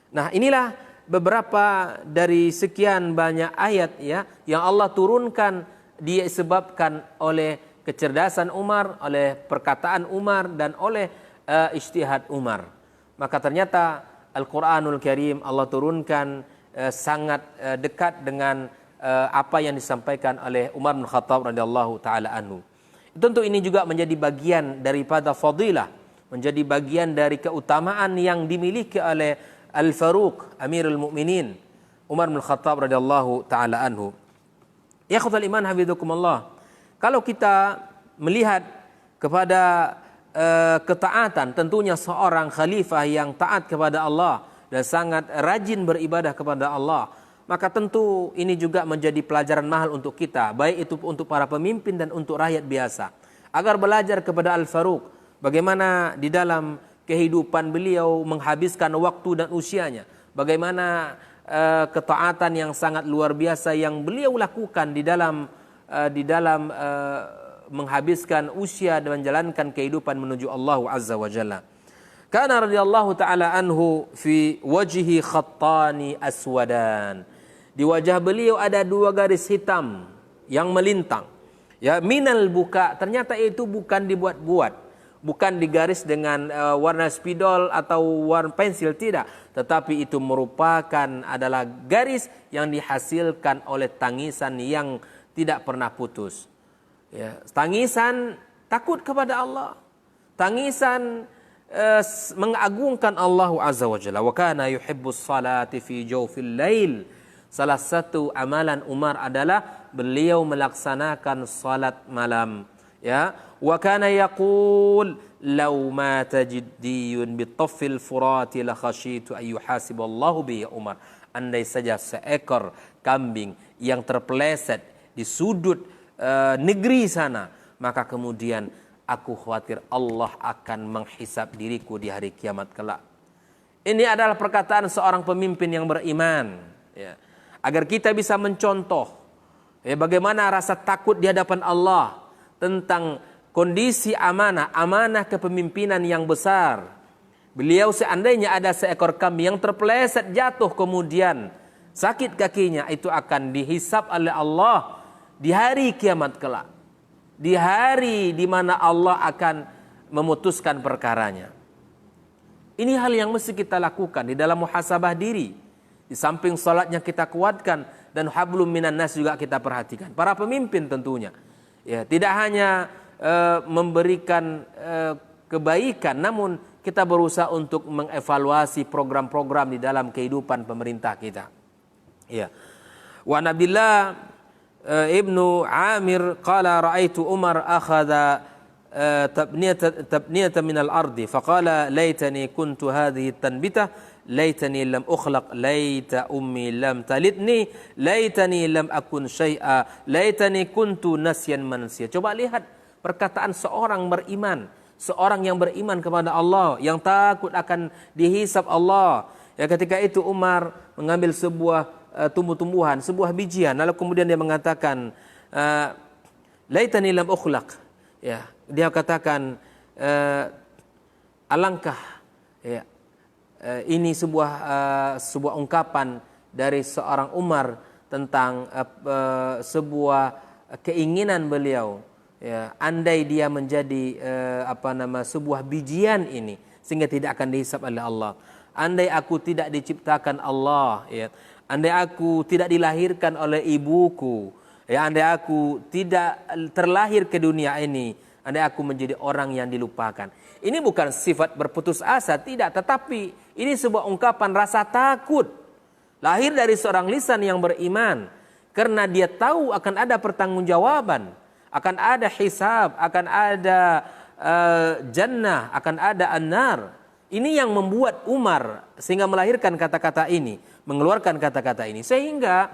Nah, inilah beberapa dari sekian banyak ayat ya yang Allah turunkan disebabkan oleh kecerdasan Umar, oleh perkataan Umar, dan oleh ijtihad Umar. Maka ternyata Al-Qur'anul Karim Allah turunkan sangat dekat dengan apa yang disampaikan oleh Umar bin Khattab radhiyallahu taala anhu. Tentu ini juga menjadi bagian daripada fadilah, menjadi bagian dari keutamaan yang dimiliki oleh Al-Faruq, Amirul Mukminin, Umar bin Khattab radhiyallahu taala anhu. Ya ikhwatal iman hafizakumullah. Kalau kita melihat kepada ketaatan, tentunya seorang khalifah yang taat kepada Allah dan sangat rajin beribadah kepada Allah, maka tentu ini juga menjadi pelajaran mahal untuk kita, baik itu untuk para pemimpin dan untuk rakyat biasa, agar belajar kepada Al-Faruq bagaimana di dalam kehidupan beliau menghabiskan waktu dan usianya, bagaimana ketaatan yang sangat luar biasa yang beliau lakukan di dalam menghabiskan usia dan menjalankan kehidupan menuju Allah Azza wa Jalla. Kana radhiyallahu taala anhu fi wajhi khattani aswadan. Di wajah beliau ada 2 garis hitam yang melintang. Ya, minal buka, ternyata itu bukan dibuat-buat. Bukan digaris dengan warna spidol atau warna pensil, tidak, tetapi itu merupakan adalah garis yang dihasilkan oleh tangisan yang tidak pernah putus. Ya, tangisan takut kepada Allah, tangisan mengagungkan Allah Azza wa Jalla. Wa kana yuhibbus salati fi jawfil lail. Salah satu amalan Umar adalah beliau melaksanakan salat malam. Ya, wa kana yaqul law mata jiddiyun bi taffil furati la khashitu ay yuhasiballahu bi ya Umar. Andai saja seekor kambing yang terpeleset di sudut negeri sana, maka kemudian aku khawatir Allah akan menghisab diriku di hari kiamat kelak. Ini adalah perkataan seorang pemimpin yang beriman, ya, agar kita bisa mencontoh ya, bagaimana rasa takut di hadapan Allah tentang kondisi amanah kepemimpinan yang besar. Beliau seandainya ada seekor kambing yang terpeleset jatuh kemudian sakit kakinya, itu akan dihisab oleh Allah di hari kiamat kelak, di hari di mana Allah akan memutuskan perkaranya. Ini hal yang mesti kita lakukan di dalam muhasabah diri. Di samping salatnya kita kuatkan, dan hablum minan nas juga kita perhatikan. Para pemimpin tentunya, ya, tidak hanya memberikan kebaikan, namun kita berusaha untuk mengevaluasi program-program di dalam kehidupan pemerintah kita. Ya. Wa Nabillah Ibnu Amir qala ra'aitu Umar akhadha tabniyatan min al-ardi faqala laitani kuntu hadhihi tanbitah laitani lam ukhlaq laita ummi lam talidni laitani lam akun syai'a laitani kuntu nasyan mansiya. Coba lihat perkataan seorang beriman, seorang yang beriman kepada Allah, yang takut akan dihisab Allah. Ya, ketika itu Umar mengambil sebuah tumbuh-tumbuhan, sebuah bijian, lalu kemudian dia mengatakan laitani lam ukhlaq. Ya, dia katakan alangkah, ya, ini sebuah ungkapan dari seorang Umar tentang sebuah keinginan beliau, ya, andai dia menjadi sebuah bijian ini sehingga tidak akan dihisab oleh Allah. Andai aku tidak diciptakan Allah, ya, andai aku tidak dilahirkan oleh ibuku, ya, andai aku tidak terlahir ke dunia ini, andai aku menjadi orang yang dilupakan. Ini bukan sifat berputus asa, tidak, tetapi ini sebuah ungkapan rasa takut lahir dari seorang lisan yang beriman, karena dia tahu akan ada pertanggungjawaban, akan ada hisab, akan ada jannah, akan ada an-nar. Ini yang membuat Umar sehingga melahirkan kata-kata ini, mengeluarkan kata-kata ini, sehingga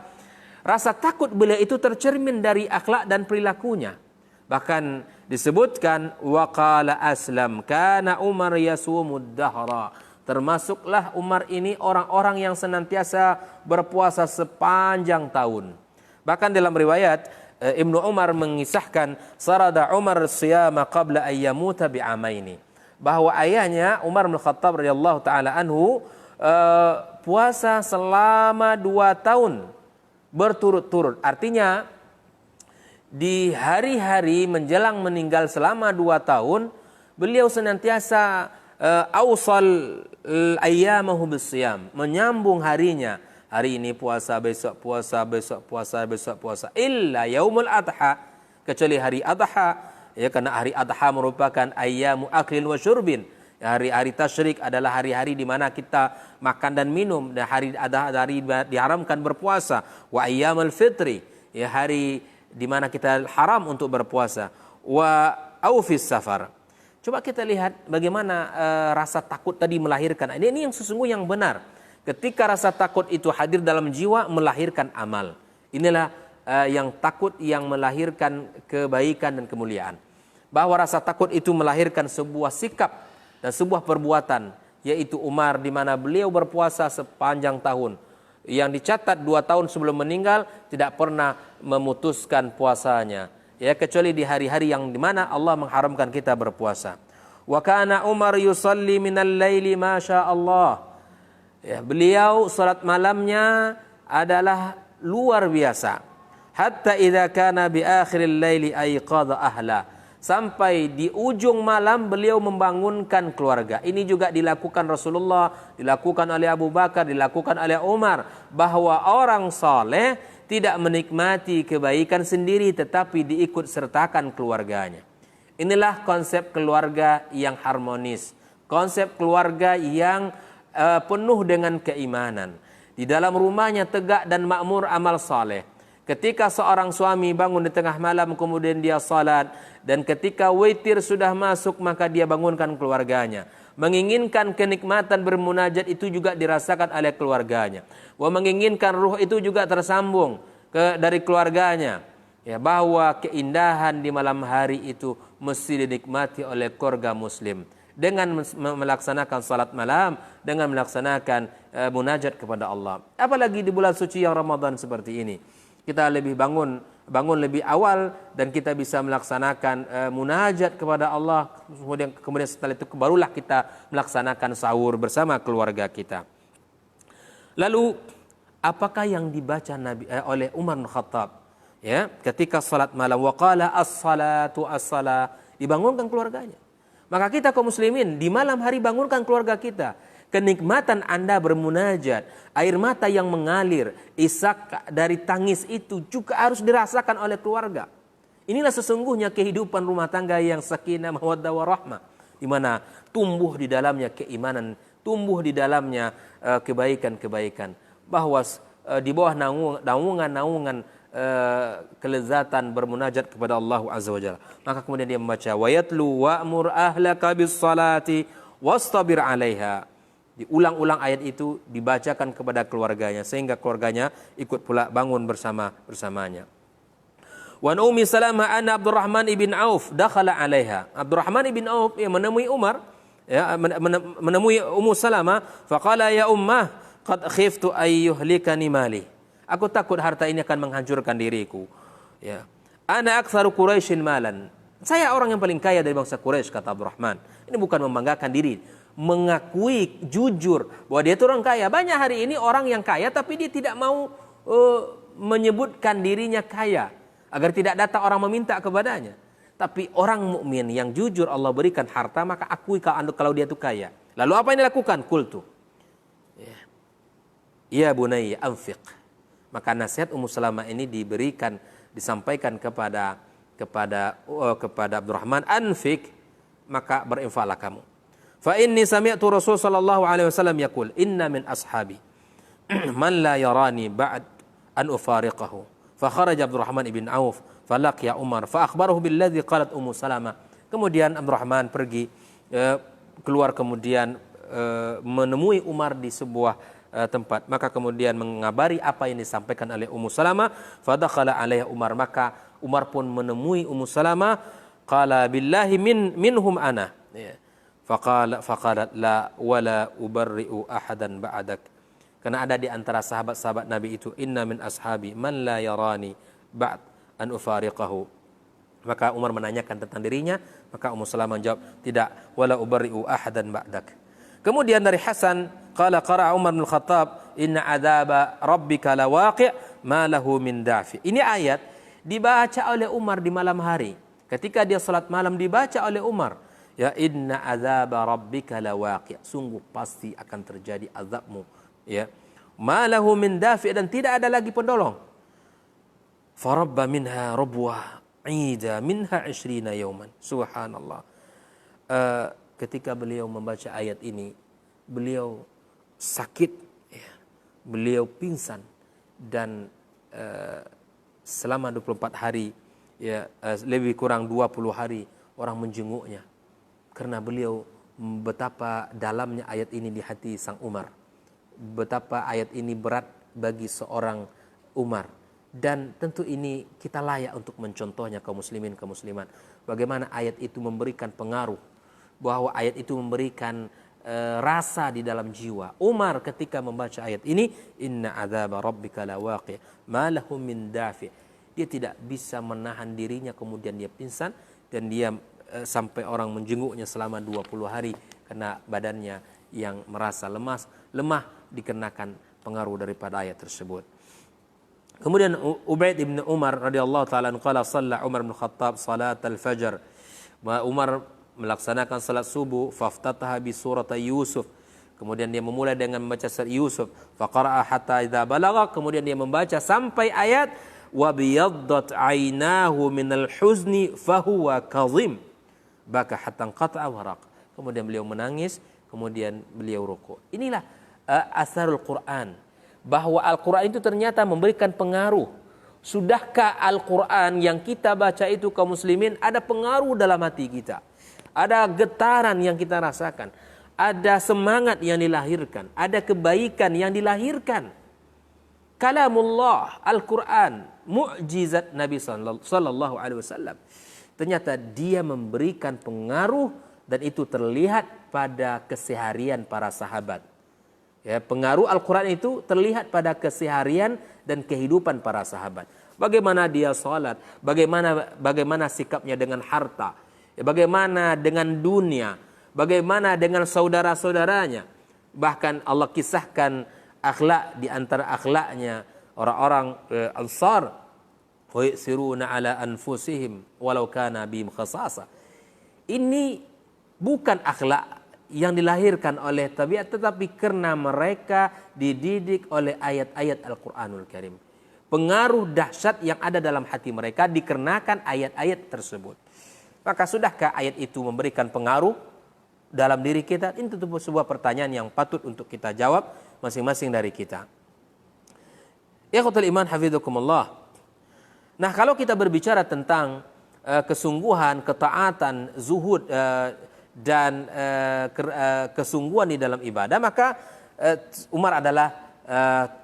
rasa takut beliau itu tercermin dari akhlak dan perilakunya. Bahkan disebutkan waqala aslam kana Umar yasumud dahra. Termasuklah Umar ini orang-orang yang senantiasa berpuasa sepanjang tahun. Bahkan dalam riwayat Ibnu Umar mengisahkan sarada Umar siyama qabla ayyamuta bi'amaini, bahwa ayahnya Umar bin Khattab radhiyallahu taala anhu puasa selama 2 tahun berturut-turut. Artinya di hari-hari menjelang meninggal selama 2 tahun beliau senantiasa awsal ayyamahu bisiyam, menyambung harinya. Hari ini puasa, besok puasa, besok puasa, besok puasa, illa yaumul adha, kecuali hari adha. Ya, karena hari adha merupakan ayyamu aklin wa syurbin. Ya, hari-hari tasyrik adalah hari-hari di mana kita makan dan minum, dan hari adha hari diharamkan berpuasa. Wa ayyamul fitri, ya, hari di mana kita haram untuk berpuasa. Wa aufis safar. Coba kita lihat bagaimana rasa takut tadi melahirkan. Ini yang sesungguhnya yang benar. Ketika rasa takut itu hadir dalam jiwa, melahirkan amal. Inilah yang takut yang melahirkan kebaikan dan kemuliaan. Bahwa rasa takut itu melahirkan sebuah sikap dan sebuah perbuatan, yaitu Umar, di mana beliau berpuasa sepanjang tahun. Yang dicatat 2 tahun sebelum meninggal tidak pernah memutuskan puasanya, ya, kecuali di hari-hari yang di mana Allah mengharamkan kita berpuasa. Wa kana Umar yusalli minal laili ma syaa Allah. Ya, beliau salat malamnya adalah luar biasa. Hatta idza kana bi akhiril laili ayqadha ahla. Sampai di ujung malam beliau membangunkan keluarga. Ini juga dilakukan Rasulullah, dilakukan oleh Abu Bakar, dilakukan oleh Umar. Bahwa orang saleh tidak menikmati kebaikan sendiri, tetapi diikut sertakan keluarganya. Inilah konsep keluarga yang harmonis. Konsep keluarga yang penuh dengan keimanan. Di dalam rumahnya tegak dan makmur amal saleh. Ketika seorang suami bangun di tengah malam kemudian dia salat, dan ketika witir sudah masuk maka dia bangunkan keluarganya. Menginginkan kenikmatan bermunajat itu juga dirasakan oleh keluarganya. Menginginkan ruh itu juga tersambung dari keluarganya. Ya, bahwa keindahan di malam hari itu mesti dinikmati oleh keluarga muslim. Dengan melaksanakan salat malam, dengan melaksanakan munajat kepada Allah. Apalagi di bulan suci yang Ramadan seperti ini. Kita lebih bangun lebih awal dan kita bisa melaksanakan munajat kepada Allah. Kemudian setelah itu barulah kita melaksanakan sahur bersama keluarga kita. Lalu apakah yang dibaca oleh Umar bin Khattab? Ya, ketika salat malam, waqala as-salatu as-salah, dibangunkan keluarganya. Maka kita kaum muslimin di malam hari bangunkan keluarga kita. Kenikmatan Anda bermunajat, air mata yang mengalir, isak dari tangis itu juga harus dirasakan oleh keluarga. Inilah sesungguhnya kehidupan rumah tangga yang sakinah, mawaddah warahmah, di mana tumbuh di dalamnya keimanan, tumbuh di dalamnya kebaikan-kebaikan. Bahwa di bawah naungan kelezatan bermunajat kepada Allah Azza wa Jalla. Maka kemudian dia membaca wayatlu wa'mur ahlaka bis salati wastabir 'alaiha. Diulang-ulang ayat itu dibacakan kepada keluarganya sehingga keluarganya ikut pula bangun bersamanya. Wa Ummi Salamah anna Abdurrahman ibn Auf dakhala 'alaiha. Abdurrahman ibn Auf yang menemui Umar, ya, menemui Ummu Salamah, faqala ya ummah qad khiftu ay yuhlikani mali. Aku takut harta ini akan menghancurkan diriku. Ya. Ana aktsaru Quraisyin malan. Saya orang yang paling kaya dari bangsa Quraisy, kata Abdurrahman. Ini bukan membanggakan diri, mengakui jujur bahwa dia itu orang kaya. Banyak hari ini orang yang kaya tapi dia tidak mau menyebutkan dirinya kaya agar tidak datang orang meminta kepadanya. Tapi orang mukmin yang jujur Allah berikan harta, maka akui kalau dia itu kaya. Lalu apa yang dilakukan? Qultu, ya bunayya anfiq. Maka nasihat Ummu Salamah ini disampaikan kepada Abdurrahman, anfiq, maka berinfaklah kamu. Fa inni sami'tu Rasul sallallahu alaihi wasallam yaqul inna min ashabi man la yarani ba'd an ufariqahu. Fa kharaja Abdurrahman ibn Auf falaqiya Umar fa akhbarahu billadhi qalat Ummu Salamah. Kemudian Abdurrahman pergi keluar, kemudian menemui Umar di sebuah tempat. Maka kemudian mengabari apa yang disampaikan oleh Ummu Salamah. Fadakhala alaiha Umar. Maka Umar pun menemui Ummu Salamah. Qala billahi minhum ana. Faqalat la wala ubarri'u ahadan ba'dak. Karena ada di antara sahabat-sahabat Nabi itu, inna min ashabi man la yarani ba'd an ufariqahu. Maka Umar menanyakan tentang dirinya. Maka Ummu Salamah menjawab, tidak, wala ubarri'u ahadan ba'dak. Kemudian dari Hasan, qala qara'a Umar bin Khattab, inna adzaba rabbika lawaqi' ma lahu min dafi. Ini ayat dibaca oleh Umar di malam hari. Ketika dia salat malam dibaca oleh Umar, ya inna adzaba rabbika lawaqi', sungguh pasti akan terjadi azabmu, ya. Ma lahu min dafi, dan tidak ada lagi penolong. Farabba minha rabwah 'ida minha 20 yawman. Subhanallah. Ketika beliau membaca ayat ini, beliau sakit, ya, beliau pingsan, dan selama 24 hari, ya, lebih kurang 20 hari orang menjenguknya, karena beliau betapa dalamnya ayat ini di hati sang Umar. betapa ayat ini berat bagi seorang Umar. Dan tentu ini kita layak untuk mencontohnya kaum muslimin, kaum muslimat. Bagaimana ayat itu memberikan pengaruh, bahwa ayat itu memberikan rasa di dalam jiwa. Umar ketika membaca ayat ini, inna adzaba rabbika lawaqi ma lahu min dafi. Dia tidak bisa menahan dirinya, kemudian dia pingsan dan dia sampai orang menjenguknya selama 20 hari karena badannya yang merasa lemah dikarenakan pengaruh daripada ayat tersebut. Kemudian Ubaid bin Umar radhiyallahu taala qala shalla Umar bin Khattab salat al-fajr. Umar melaksanakan salat subuh, faftataha bi surat Yusuf. Kemudian dia memulai dengan membaca surat Yusuf. Faqara'a hatta idza balagha, kemudian dia membaca sampai ayat wa biyaddat aynahu minal huzni fahuwa kazim. Baka hatta qata'a waraq. Kemudian beliau menangis, kemudian beliau rukuk. Inilah asarul Quran, bahwa Al-Quran itu ternyata memberikan pengaruh. Sudahkah Al-Quran yang kita baca itu kaum muslimin ada pengaruh dalam hati kita? Ada getaran yang kita rasakan, ada semangat yang dilahirkan, ada kebaikan yang dilahirkan. Kalamullah, Al-Quran, mukjizat Nabi sallallahu alaihi wasallam. Ternyata dia memberikan pengaruh dan itu terlihat pada keseharian para sahabat. Ya, pengaruh Al-Quran itu terlihat pada keseharian dan kehidupan para sahabat. Bagaimana dia sholat, bagaimana sikapnya dengan harta, ya, bagaimana dengan dunia, bagaimana dengan saudara-saudaranya. Bahkan Allah kisahkan akhlak, di antara akhlaknya orang-orang Ansar, wa yusiruna ala anfusihim walau kana bihim khasasa. Ini bukan akhlak yang dilahirkan oleh tabiat, tetapi karena mereka dididik oleh ayat-ayat Al-Quranul Karim. Pengaruh dahsyat yang ada dalam hati mereka dikarenakan ayat-ayat tersebut. Maka sudahkah ayat itu memberikan pengaruh dalam diri kita? Ini tentu sebuah pertanyaan yang patut untuk kita jawab masing-masing dari kita. Ikhwatul iman hafizakumullah. Nah, kalau kita berbicara tentang kesungguhan, ketaatan, zuhud dan kesungguhan di dalam ibadah, maka Umar adalah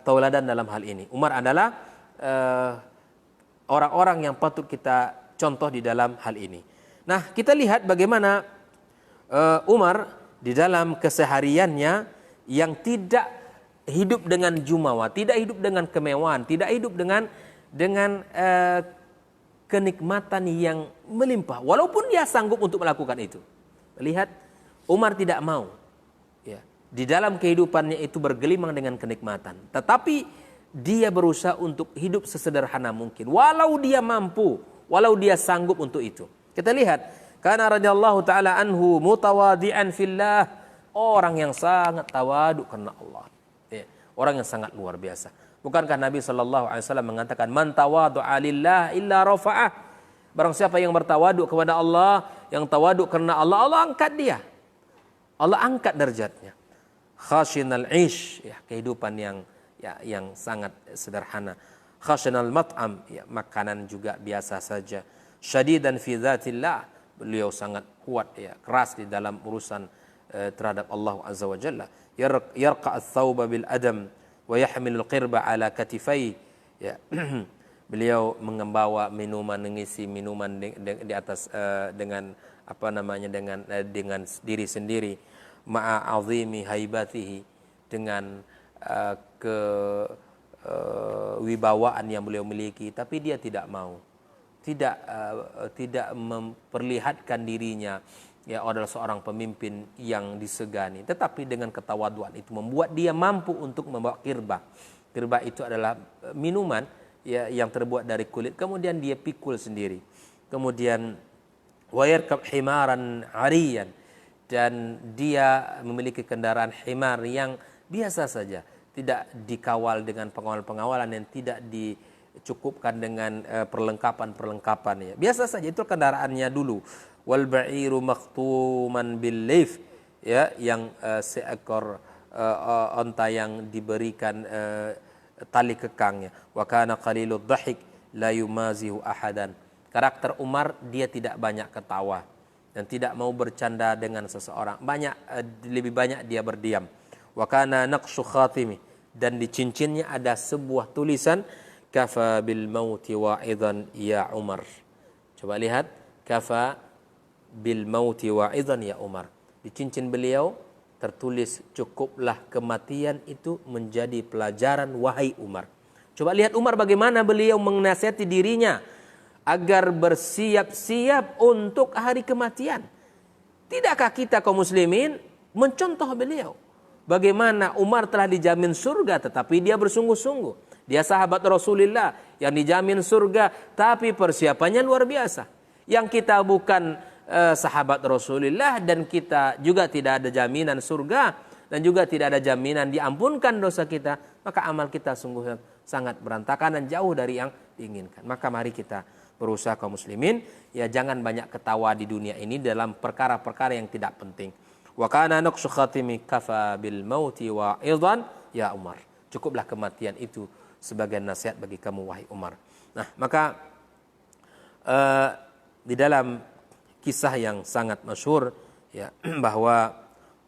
tauladan dalam hal ini. Umar adalah orang-orang yang patut kita contoh di dalam hal ini. Nah, kita lihat bagaimana Umar di dalam kesehariannya yang tidak hidup dengan jumawa, tidak hidup dengan kemewahan, tidak hidup dengan kenikmatan yang melimpah, walaupun dia sanggup untuk melakukan itu. Lihat, Umar tidak mau, ya, di dalam kehidupannya itu bergelimang dengan kenikmatan. Tetapi dia berusaha untuk hidup sesederhana mungkin. Walau dia mampu, walau dia sanggup untuk itu. Kita lihat, karena radhiyallahu ta'ala anhu mutawadi'an fillah. Orang yang sangat tawaduk karena Allah. Ya, orang yang sangat luar biasa. Bukankah Nabi SAW mengatakan, man tawadu'a lillah illa rafa'ah. Barang siapa yang bertawaduk kepada Allah, yang tawaduk karena Allah, Allah angkat dia. Allah angkat derajatnya. Khashinal ish, ya, kehidupan yang sangat sederhana. Khashinal mat'am, ya, makanan juga biasa saja. Syadidan fi dzatillah, beliau sangat kuat, ya, keras di dalam urusan terhadap Allah Azza wa Jalla. Yarqa ats-tsauba bil adam wa yahmilul qirba ala katifai, ya. Beliau membawa minuman, mengisi minuman di atas dengan dengan diri sendiri, ma'azimi haibatihi, dengan kewibawaan yang beliau miliki, tapi dia tidak mau, tidak memperlihatkan dirinya, ya, adalah seorang pemimpin yang disegani, tetapi dengan ketawaduan itu membuat dia mampu untuk membawa kirba. Kirba itu adalah minuman, ya, yang terbuat dari kulit, kemudian dia pikul sendiri. Kemudian wayarkab himaran ariyan, dan dia memiliki kendaraan himar yang biasa saja, tidak dikawal dengan pengawalan-pengawalan yang tidak dicukupkan dengan perlengkapan-perlengkapan, ya. Biasa saja, itu kendaraannya dulu. Wal ba'iru makhtuman bil leif, ya, yang seekor onta yang diberikan tali kekangnya. Wa kana qalilud dhahik la yumazihu ahadan. Karakter Umar, dia tidak banyak ketawa dan tidak mau bercanda dengan seseorang. Lebih banyak dia berdiam. Wa kana naqshu khatimi, dan di cincinnya ada sebuah tulisan kafa bil mauti wa'idhan ya Umar. Coba lihat, kafa bil mauti wa'idhan ya Umar. Di cincin beliau tertulis cukuplah kematian itu menjadi pelajaran wahai Umar. Coba lihat Umar bagaimana beliau menasihati dirinya agar bersiap-siap untuk hari kematian. Tidakkah kita kaum muslimin mencontoh beliau? Bagaimana Umar telah dijamin surga tetapi dia bersungguh-sungguh. Dia sahabat Rasulullah yang dijamin surga tapi persiapannya luar biasa. Yang kita bukan sahabat Rasulullah dan kita juga tidak ada jaminan surga dan juga tidak ada jaminan diampunkan dosa kita, maka amal kita sungguh sangat berantakan dan jauh dari yang diinginkan. Maka mari kita berusaha kaum muslimin, ya jangan banyak ketawa di dunia ini dalam perkara-perkara yang tidak penting. Wa kana naqshu khatimi kafa bil mauti wa'idhan ya Umar. Cukuplah kematian itu sebagai nasihat bagi kamu wahai Umar. Nah, maka di dalam kisah yang sangat masyhur ya bahwa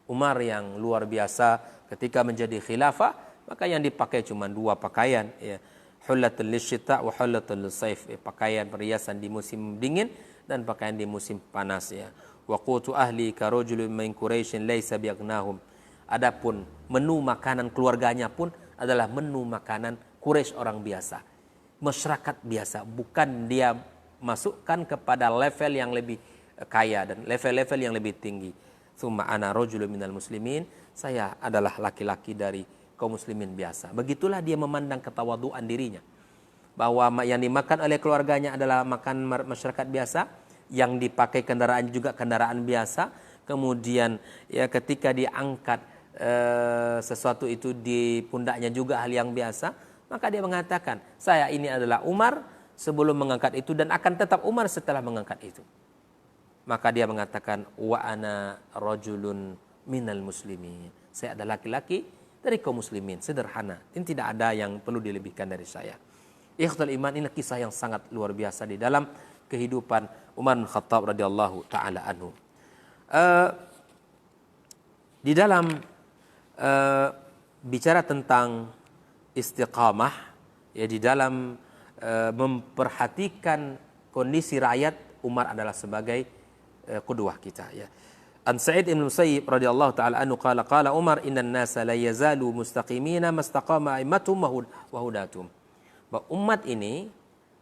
Umar yang luar biasa ketika menjadi khilafah, maka yang dipakai cuma dua pakaian ya, hullatul lisyita wa hullatul saif, pakaian perhiasan di musim dingin dan pakaian di musim panas ya. Wa qutu ahli ka rajulin min quraisyin laisa biaghnahum. Adapun menu makanan keluarganya pun adalah menu makanan Quraisy orang biasa, masyarakat biasa, bukan dia masukkan kepada level yang lebih kaya dan level-level yang lebih tinggi. Tsumma ana rajulun minal muslimin, saya adalah laki-laki dari kaum muslimin biasa. Begitulah dia memandang ketawaduan dirinya, bahwa yang dimakan oleh keluarganya adalah makan masyarakat biasa, yang dipakai kendaraan juga kendaraan biasa. Kemudian ya ketika diangkat sesuatu itu di pundaknya juga hal yang biasa, maka dia mengatakan, saya ini adalah Umar sebelum mengangkat itu dan akan tetap Umar setelah mengangkat itu. Maka dia mengatakan, wa ana rajulun minal muslimin, saya adalah laki-laki dari kaum muslimin, sederhana, ini tidak ada yang perlu dilebihkan dari saya. Ikhwatul iman, ini kisah yang sangat luar biasa di dalam kehidupan Umar bin Khattab radhiyallahu taala anhu. Di dalam bicara tentang istiqamah, ya di dalam memperhatikan kondisi rakyat, Umar adalah sebagai qudwah kita ya. An Sa'id bin Musayyib radhiyallahu taala anhu qala Umar innan nasa la yazalu mustaqimina mastaqama a'immatuhum wa hudatum. Bahwa umat ini,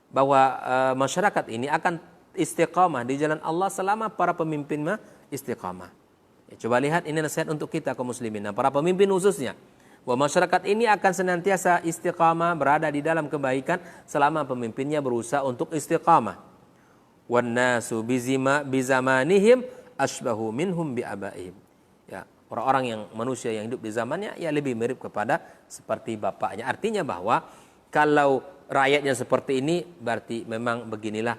bahwa masyarakat ini akan istiqamah di jalan Allah selama para pemimpinnya istiqamah. Ya, coba lihat, ini nasihat untuk kita kaum muslimin dan para pemimpin khususnya, bahwa masyarakat ini akan senantiasa istiqamah, berada di dalam kebaikan selama pemimpinnya berusaha untuk istiqamah. Wan nasu bizamanihim asbahu minhum biabaihim. Ya, orang-orang yang manusia yang hidup di zamannya ya lebih mirip kepada seperti bapaknya. Artinya bahwa kalau rakyatnya seperti ini berarti memang beginilah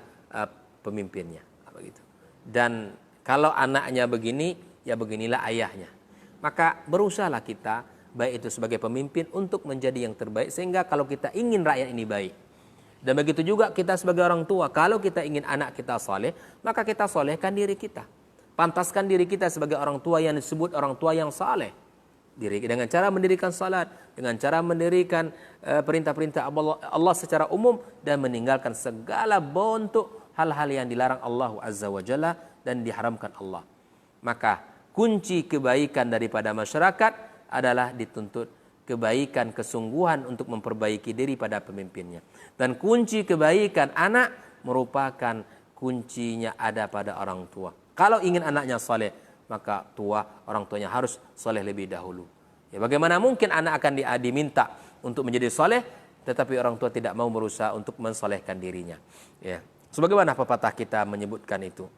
pemimpinnya, begitu. Dan kalau anaknya begini, ya beginilah ayahnya. Maka berusahalah kita, baik itu sebagai pemimpin, untuk menjadi yang terbaik, sehingga kalau kita ingin rakyat ini baik. Dan begitu juga kita sebagai orang tua, kalau kita ingin anak kita saleh, maka kita salehkan diri kita. Pantaskan diri kita sebagai orang tua yang disebut orang tua yang saleh. Dengan cara mendirikan salat, dengan cara mendirikan perintah-perintah Allah secara umum, dan meninggalkan segala bentuk hal-hal yang dilarang Allah Azza wa Jalla dan diharamkan Allah. Maka kunci kebaikan daripada masyarakat adalah dituntut kebaikan, kesungguhan untuk memperbaiki diri pada pemimpinnya. Dan kunci kebaikan anak merupakan kuncinya ada pada orang tua. Kalau ingin anaknya saleh, maka orang tuanya harus saleh lebih dahulu. Ya, bagaimana mungkin anak akan diminta untuk menjadi saleh, tetapi orang tua tidak mau berusaha untuk mensalehkan dirinya. Ya, sebagaimana pepatah kita menyebutkan itu.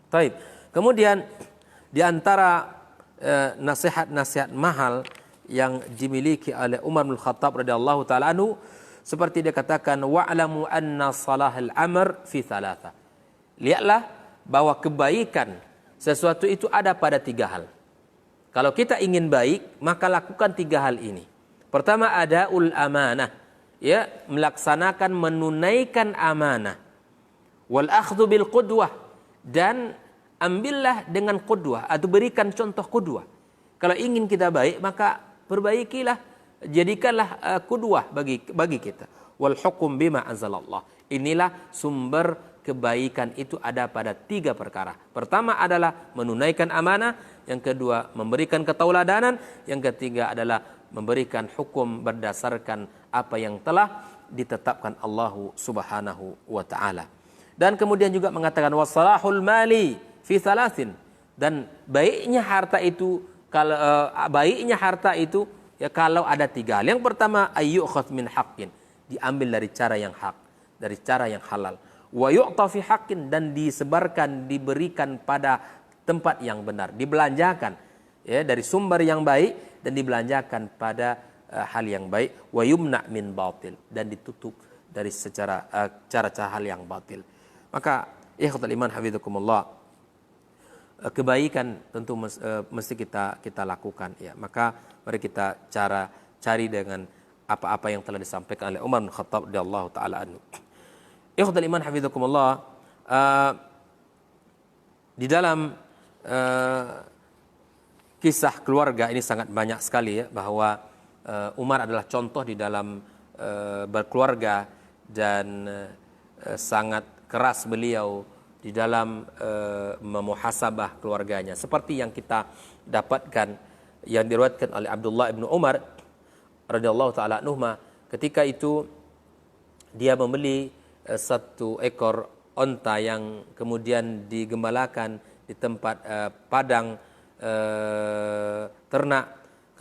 Baik. Kemudian di antara nasihat-nasihat mahal yang dimiliki oleh Umar bin Khattab radhiyallahu taala anhu, seperti dia katakan, wa'lamu anna salahal amr fi thalatha. Lihatlah bahwa kebaikan sesuatu itu ada pada 3 hal. Kalau kita ingin baik, maka lakukan 3 hal ini. Pertama, adaul amanah, ya, melaksanakan, menunaikan amanah. Wal akhdhu bil qudwah, dan ambillah dengan qudwah atau berikan contoh qudwah. Kalau ingin kita baik, maka perbaikilah, jadikanlah qudwah bagi kita. Wal hukum bima anzalallah. Inilah sumber kebaikan itu ada pada 3 perkara. Pertama adalah menunaikan amanah, yang kedua memberikan ketauladanan, yang ketiga adalah memberikan hukum berdasarkan apa yang telah ditetapkan Allah Subhanahu wa taala. Dan kemudian juga mengatakan wasalahul mali fi thalathin, dan baiknya harta itu ya kalau ada 3 hal. Yang pertama ayyukhadz min haqqin, diambil dari cara yang hak, dari cara yang halal. Wa yu'ta fi haqqin, dan disebarkan, diberikan pada tempat yang benar, dibelanjakan ya dari sumber yang baik dan dibelanjakan pada hal yang baik. Wa yumna min batil, dan ditutup dari secara cara-cara hal yang batil. Maka ikhwatul iman hafizakumullah, kebaikan tentu mesti kita lakukan ya. Maka mari kita cari dengan apa-apa yang telah disampaikan oleh Umar bin Khattab radhiyallahu taala anhu. Ikhwatul iman hafizakumullah, di dalam kisah keluarga ini sangat banyak sekali ya, bahwa Umar adalah contoh di dalam berkeluarga, dan sangat keras beliau di dalam memuhasabah keluarganya, seperti yang kita dapatkan yang diriwayatkan oleh Abdullah bin Umar radhiyallahu taala anhuma. Ketika itu dia membeli 1 ekor onta yang kemudian digembalakan di tempat padang ternak.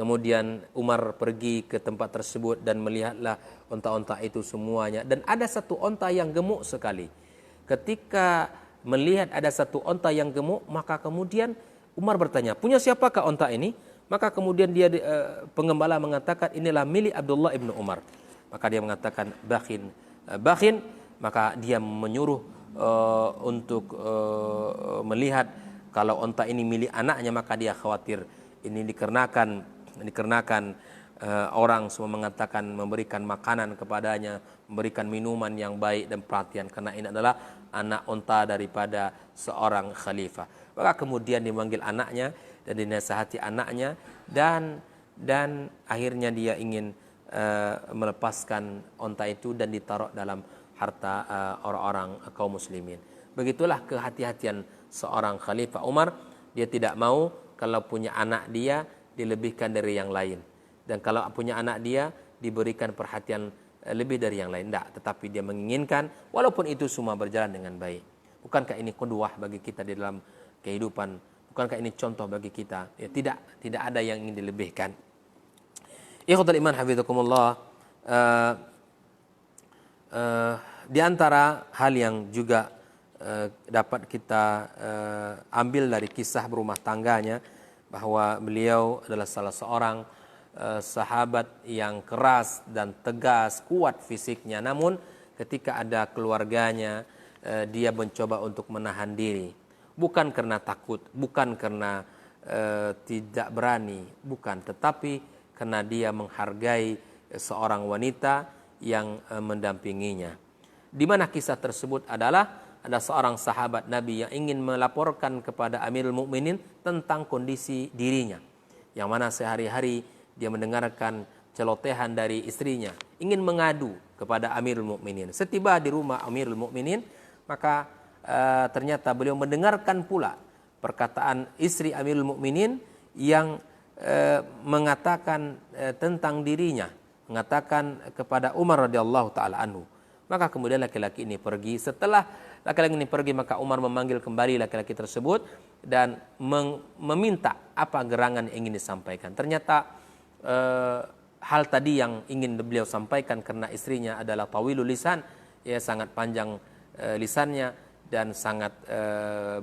Kemudian Umar pergi ke tempat tersebut dan melihatlah onta-onta itu semuanya, dan ada 1 onta yang gemuk sekali. Ketika melihat ada 1 onta yang gemuk, maka kemudian Umar bertanya, punya siapakah onta ini? Maka kemudian dia pengembala mengatakan, inilah milik Abdullah ibnu Umar. Maka dia mengatakan bakhin. Maka dia menyuruh untuk melihat kalau onta ini milik anaknya, maka dia khawatir ini dikarenakan orang semua mengatakan memberikan makanan kepadanya, memberikan minuman yang baik dan perhatian, karena ini adalah anak onta daripada seorang khalifah. Maka kemudian dipanggil anaknya dan dinasihati anaknya, dan akhirnya dia ingin melepaskan onta itu dan ditaruh dalam harta orang-orang kaum muslimin. Begitulah kehati-hatian seorang khalifah Umar. Dia tidak mau kalau punya anak dia dilebihkan dari yang lain, dan kalau punya anak dia diberikan perhatian lebih dari yang lain. Tidak, tetapi dia menginginkan walaupun itu semua berjalan dengan baik. Bukankah ini qudwah bagi kita di dalam kehidupan? Bukankah ini contoh bagi kita? Ya, tidak ada yang ingin dilebihkan. Ikhwatul iman hafizakumullah, di antara hal yang juga dapat kita ambil dari kisah berumah tangganya, bahwa beliau adalah salah seorang sahabat yang keras dan tegas, kuat fisiknya. Namun ketika ada keluarganya, dia mencoba untuk menahan diri. Bukan karena takut, bukan karena tidak berani, bukan. Tetapi karena dia menghargai seorang wanita yang mendampinginya. Di mana kisah tersebut adalah ada seorang sahabat Nabi yang ingin melaporkan kepada Amirul Mukminin tentang kondisi dirinya, yang mana sehari-hari dia mendengarkan celotehan dari istrinya, ingin mengadu kepada Amirul Mukminin. Setiba di rumah Amirul Mukminin, maka ternyata beliau mendengarkan pula perkataan istri Amirul Mukminin yang mengatakan tentang dirinya, mengatakan kepada Umar radhiyallahu taala anhu. Maka kemudian laki-laki ini pergi. Setelah laki-laki ini pergi, maka Umar memanggil kembali laki-laki tersebut dan meminta apa gerangan yang ingin disampaikan. Ternyata hal tadi yang ingin beliau sampaikan, karena istrinya adalah tawilul lisan, ya, sangat panjang lisannya dan sangat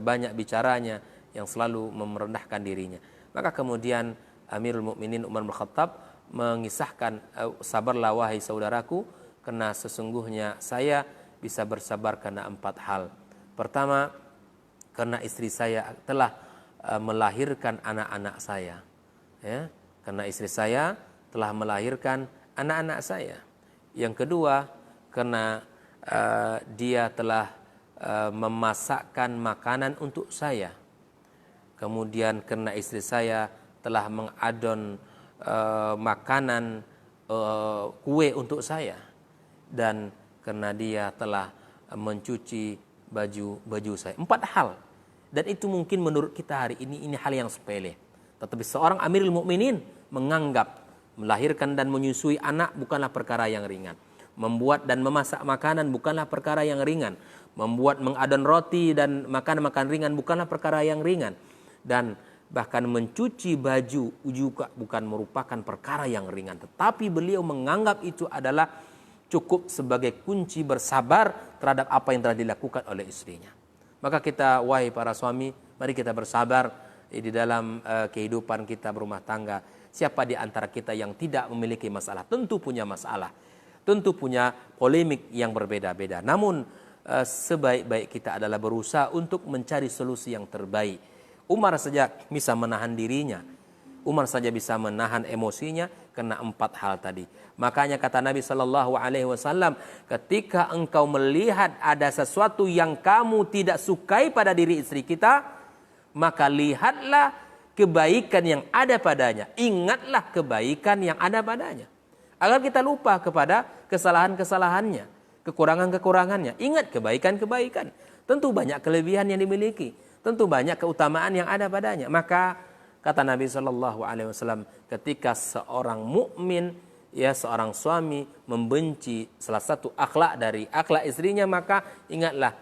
banyak bicaranya, yang selalu merendahkan dirinya. Maka kemudian Amirul Mukminin Umar bin Khattab mengisahkan, sabarlah wahai saudaraku, karena sesungguhnya saya bisa bersabar karena 4 hal. Pertama, karena istri saya telah melahirkan anak-anak saya, ya, karena istri saya telah melahirkan anak-anak saya. Yang kedua, karena dia telah memasakkan makanan untuk saya. Kemudian karena istri saya telah mengadon makanan kue untuk saya, dan karena dia telah mencuci baju saya. 4 hal. Dan itu mungkin menurut kita hari ini hal yang sepele. Tetapi seorang Amirul Mukminin menganggap melahirkan dan menyusui anak bukanlah perkara yang ringan. Membuat dan memasak makanan bukanlah perkara yang ringan. Membuat mengadon roti dan makan ringan bukanlah perkara yang ringan. Dan bahkan mencuci baju juga bukan merupakan perkara yang ringan. Tetapi beliau menganggap itu adalah cukup sebagai kunci bersabar terhadap apa yang telah dilakukan oleh istrinya. Maka kita, wahai para suami, mari kita bersabar di dalam kehidupan kita berumah tangga. Siapa di antara kita yang tidak memiliki masalah? Tentu punya masalah. Tentu punya polemik yang berbeda-beda. Namun sebaik-baik kita adalah berusaha untuk mencari solusi yang terbaik. Umar saja bisa menahan dirinya. Umar saja bisa menahan emosinya karena 4 hal tadi. Makanya kata Nabi SAW, ketika engkau melihat ada sesuatu yang kamu tidak sukai pada diri istri kita, maka lihatlah kebaikan yang ada padanya. Ingatlah kebaikan yang ada padanya. Agar kita lupa kepada kesalahan-kesalahannya, kekurangan-kekurangannya. Ingat kebaikan-kebaikan. Tentu banyak kelebihan yang dimiliki. Tentu banyak keutamaan yang ada padanya. Maka kata Nabi SAW, ketika seorang mukmin, seorang suami membenci salah satu akhlak dari akhlak istrinya, maka ingatlah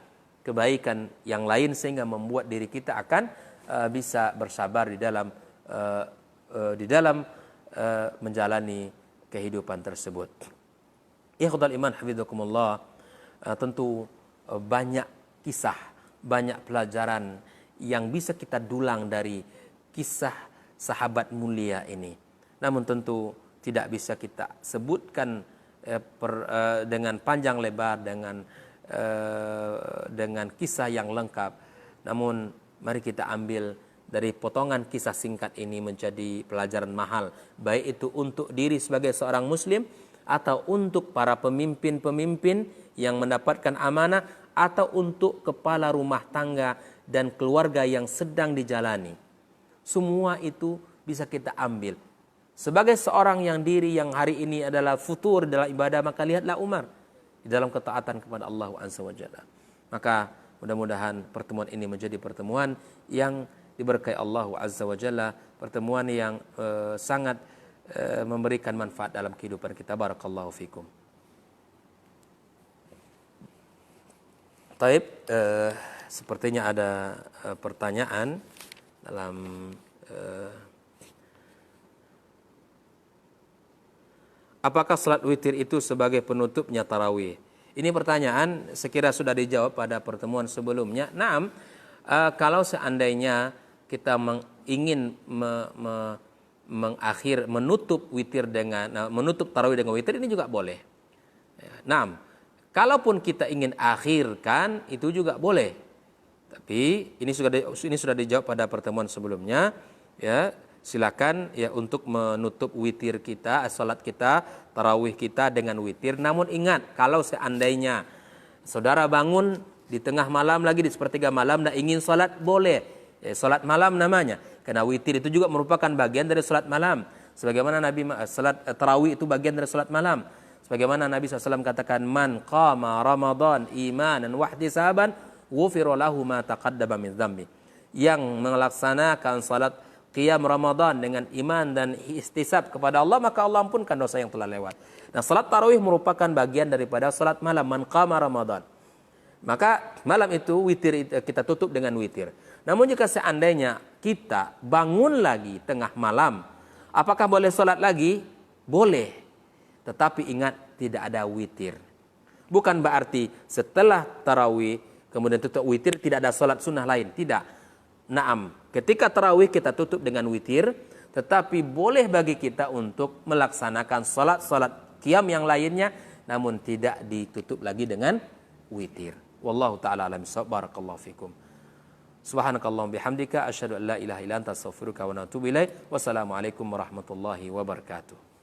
kebaikan yang lain sehingga membuat diri kita akan bisa bersabar di dalam menjalani kehidupan tersebut. Ikhwatal iman hafizakumullah, tentu banyak kisah, banyak pelajaran yang bisa kita dulang dari kisah sahabat mulia ini. Namun tentu tidak bisa kita sebutkan dengan panjang lebar, dengan kisah yang lengkap. Namun mari kita ambil dari potongan kisah singkat ini menjadi pelajaran mahal, baik itu untuk diri sebagai seorang muslim atau untuk para pemimpin-pemimpin yang mendapatkan amanah, atau untuk kepala rumah tangga dan keluarga yang sedang dijalani. Semua itu bisa kita ambil. Sebagai seorang yang hari ini adalah futur dalam ibadah, maka lihatlah Umar di dalam ketaatan kepada Allah Azza wa Jalla. Maka mudah-mudahan pertemuan ini menjadi pertemuan yang diberkahi Allah Azza wa Jalla, pertemuan yang sangat memberikan manfaat dalam kehidupan kita. Barakallahu fikum. Taib, sepertinya ada pertanyaan dalam apakah salat witir itu sebagai penutupnya tarawih? Ini pertanyaan sekira sudah dijawab pada pertemuan sebelumnya. Naam, kalau seandainya kita ingin menutup witir dengan menutup tarawih dengan witir, ini juga boleh. Naam, kalaupun kita ingin akhirkan, itu juga boleh. Tapi ini sudah dijawab pada pertemuan sebelumnya. Ya, silakan ya untuk menutup witir kita, salat kita, tarawih kita dengan witir. Namun ingat, kalau seandainya saudara bangun di tengah malam lagi, di sepertiga malam, dan ingin salat, boleh. Salat malam namanya. Karena witir itu juga merupakan bagian dari salat malam. Sebagaimana salat tarawih itu bagian dari salat malam. Sebagaimana Nabi SAW katakan, man qama Ramadan imanan wahtisaban ghufira lahu ma taqaddama min dzambi. Yang melaksanakan salat qiyam Ramadan dengan iman dan ihtisab kepada Allah, maka Allah ampunkan dosa yang telah lewat. Nah, salat tarawih merupakan bagian daripada salat malam, man qama Ramadan. Maka malam itu witir kita tutup dengan witir. Namun jika seandainya kita bangun lagi tengah malam, apakah boleh salat lagi? Boleh. Tetapi ingat, tidak ada witir. Bukan berarti setelah tarawih kemudian tutup witir tidak ada salat sunnah lain. Tidak. Naam, ketika tarawih kita tutup dengan witir, tetapi boleh bagi kita untuk melaksanakan salat-salat qiyam yang lainnya, namun tidak ditutup lagi dengan witir. Wallahu ta'ala alam bissawab. Barakallahu fikum. Subhanakallahumma bihamdika asyhadu an la ilaha illa anta astaghfiruka wa atubu ilaik. Wassalamualaikum warahmatullahi wabarakatuh.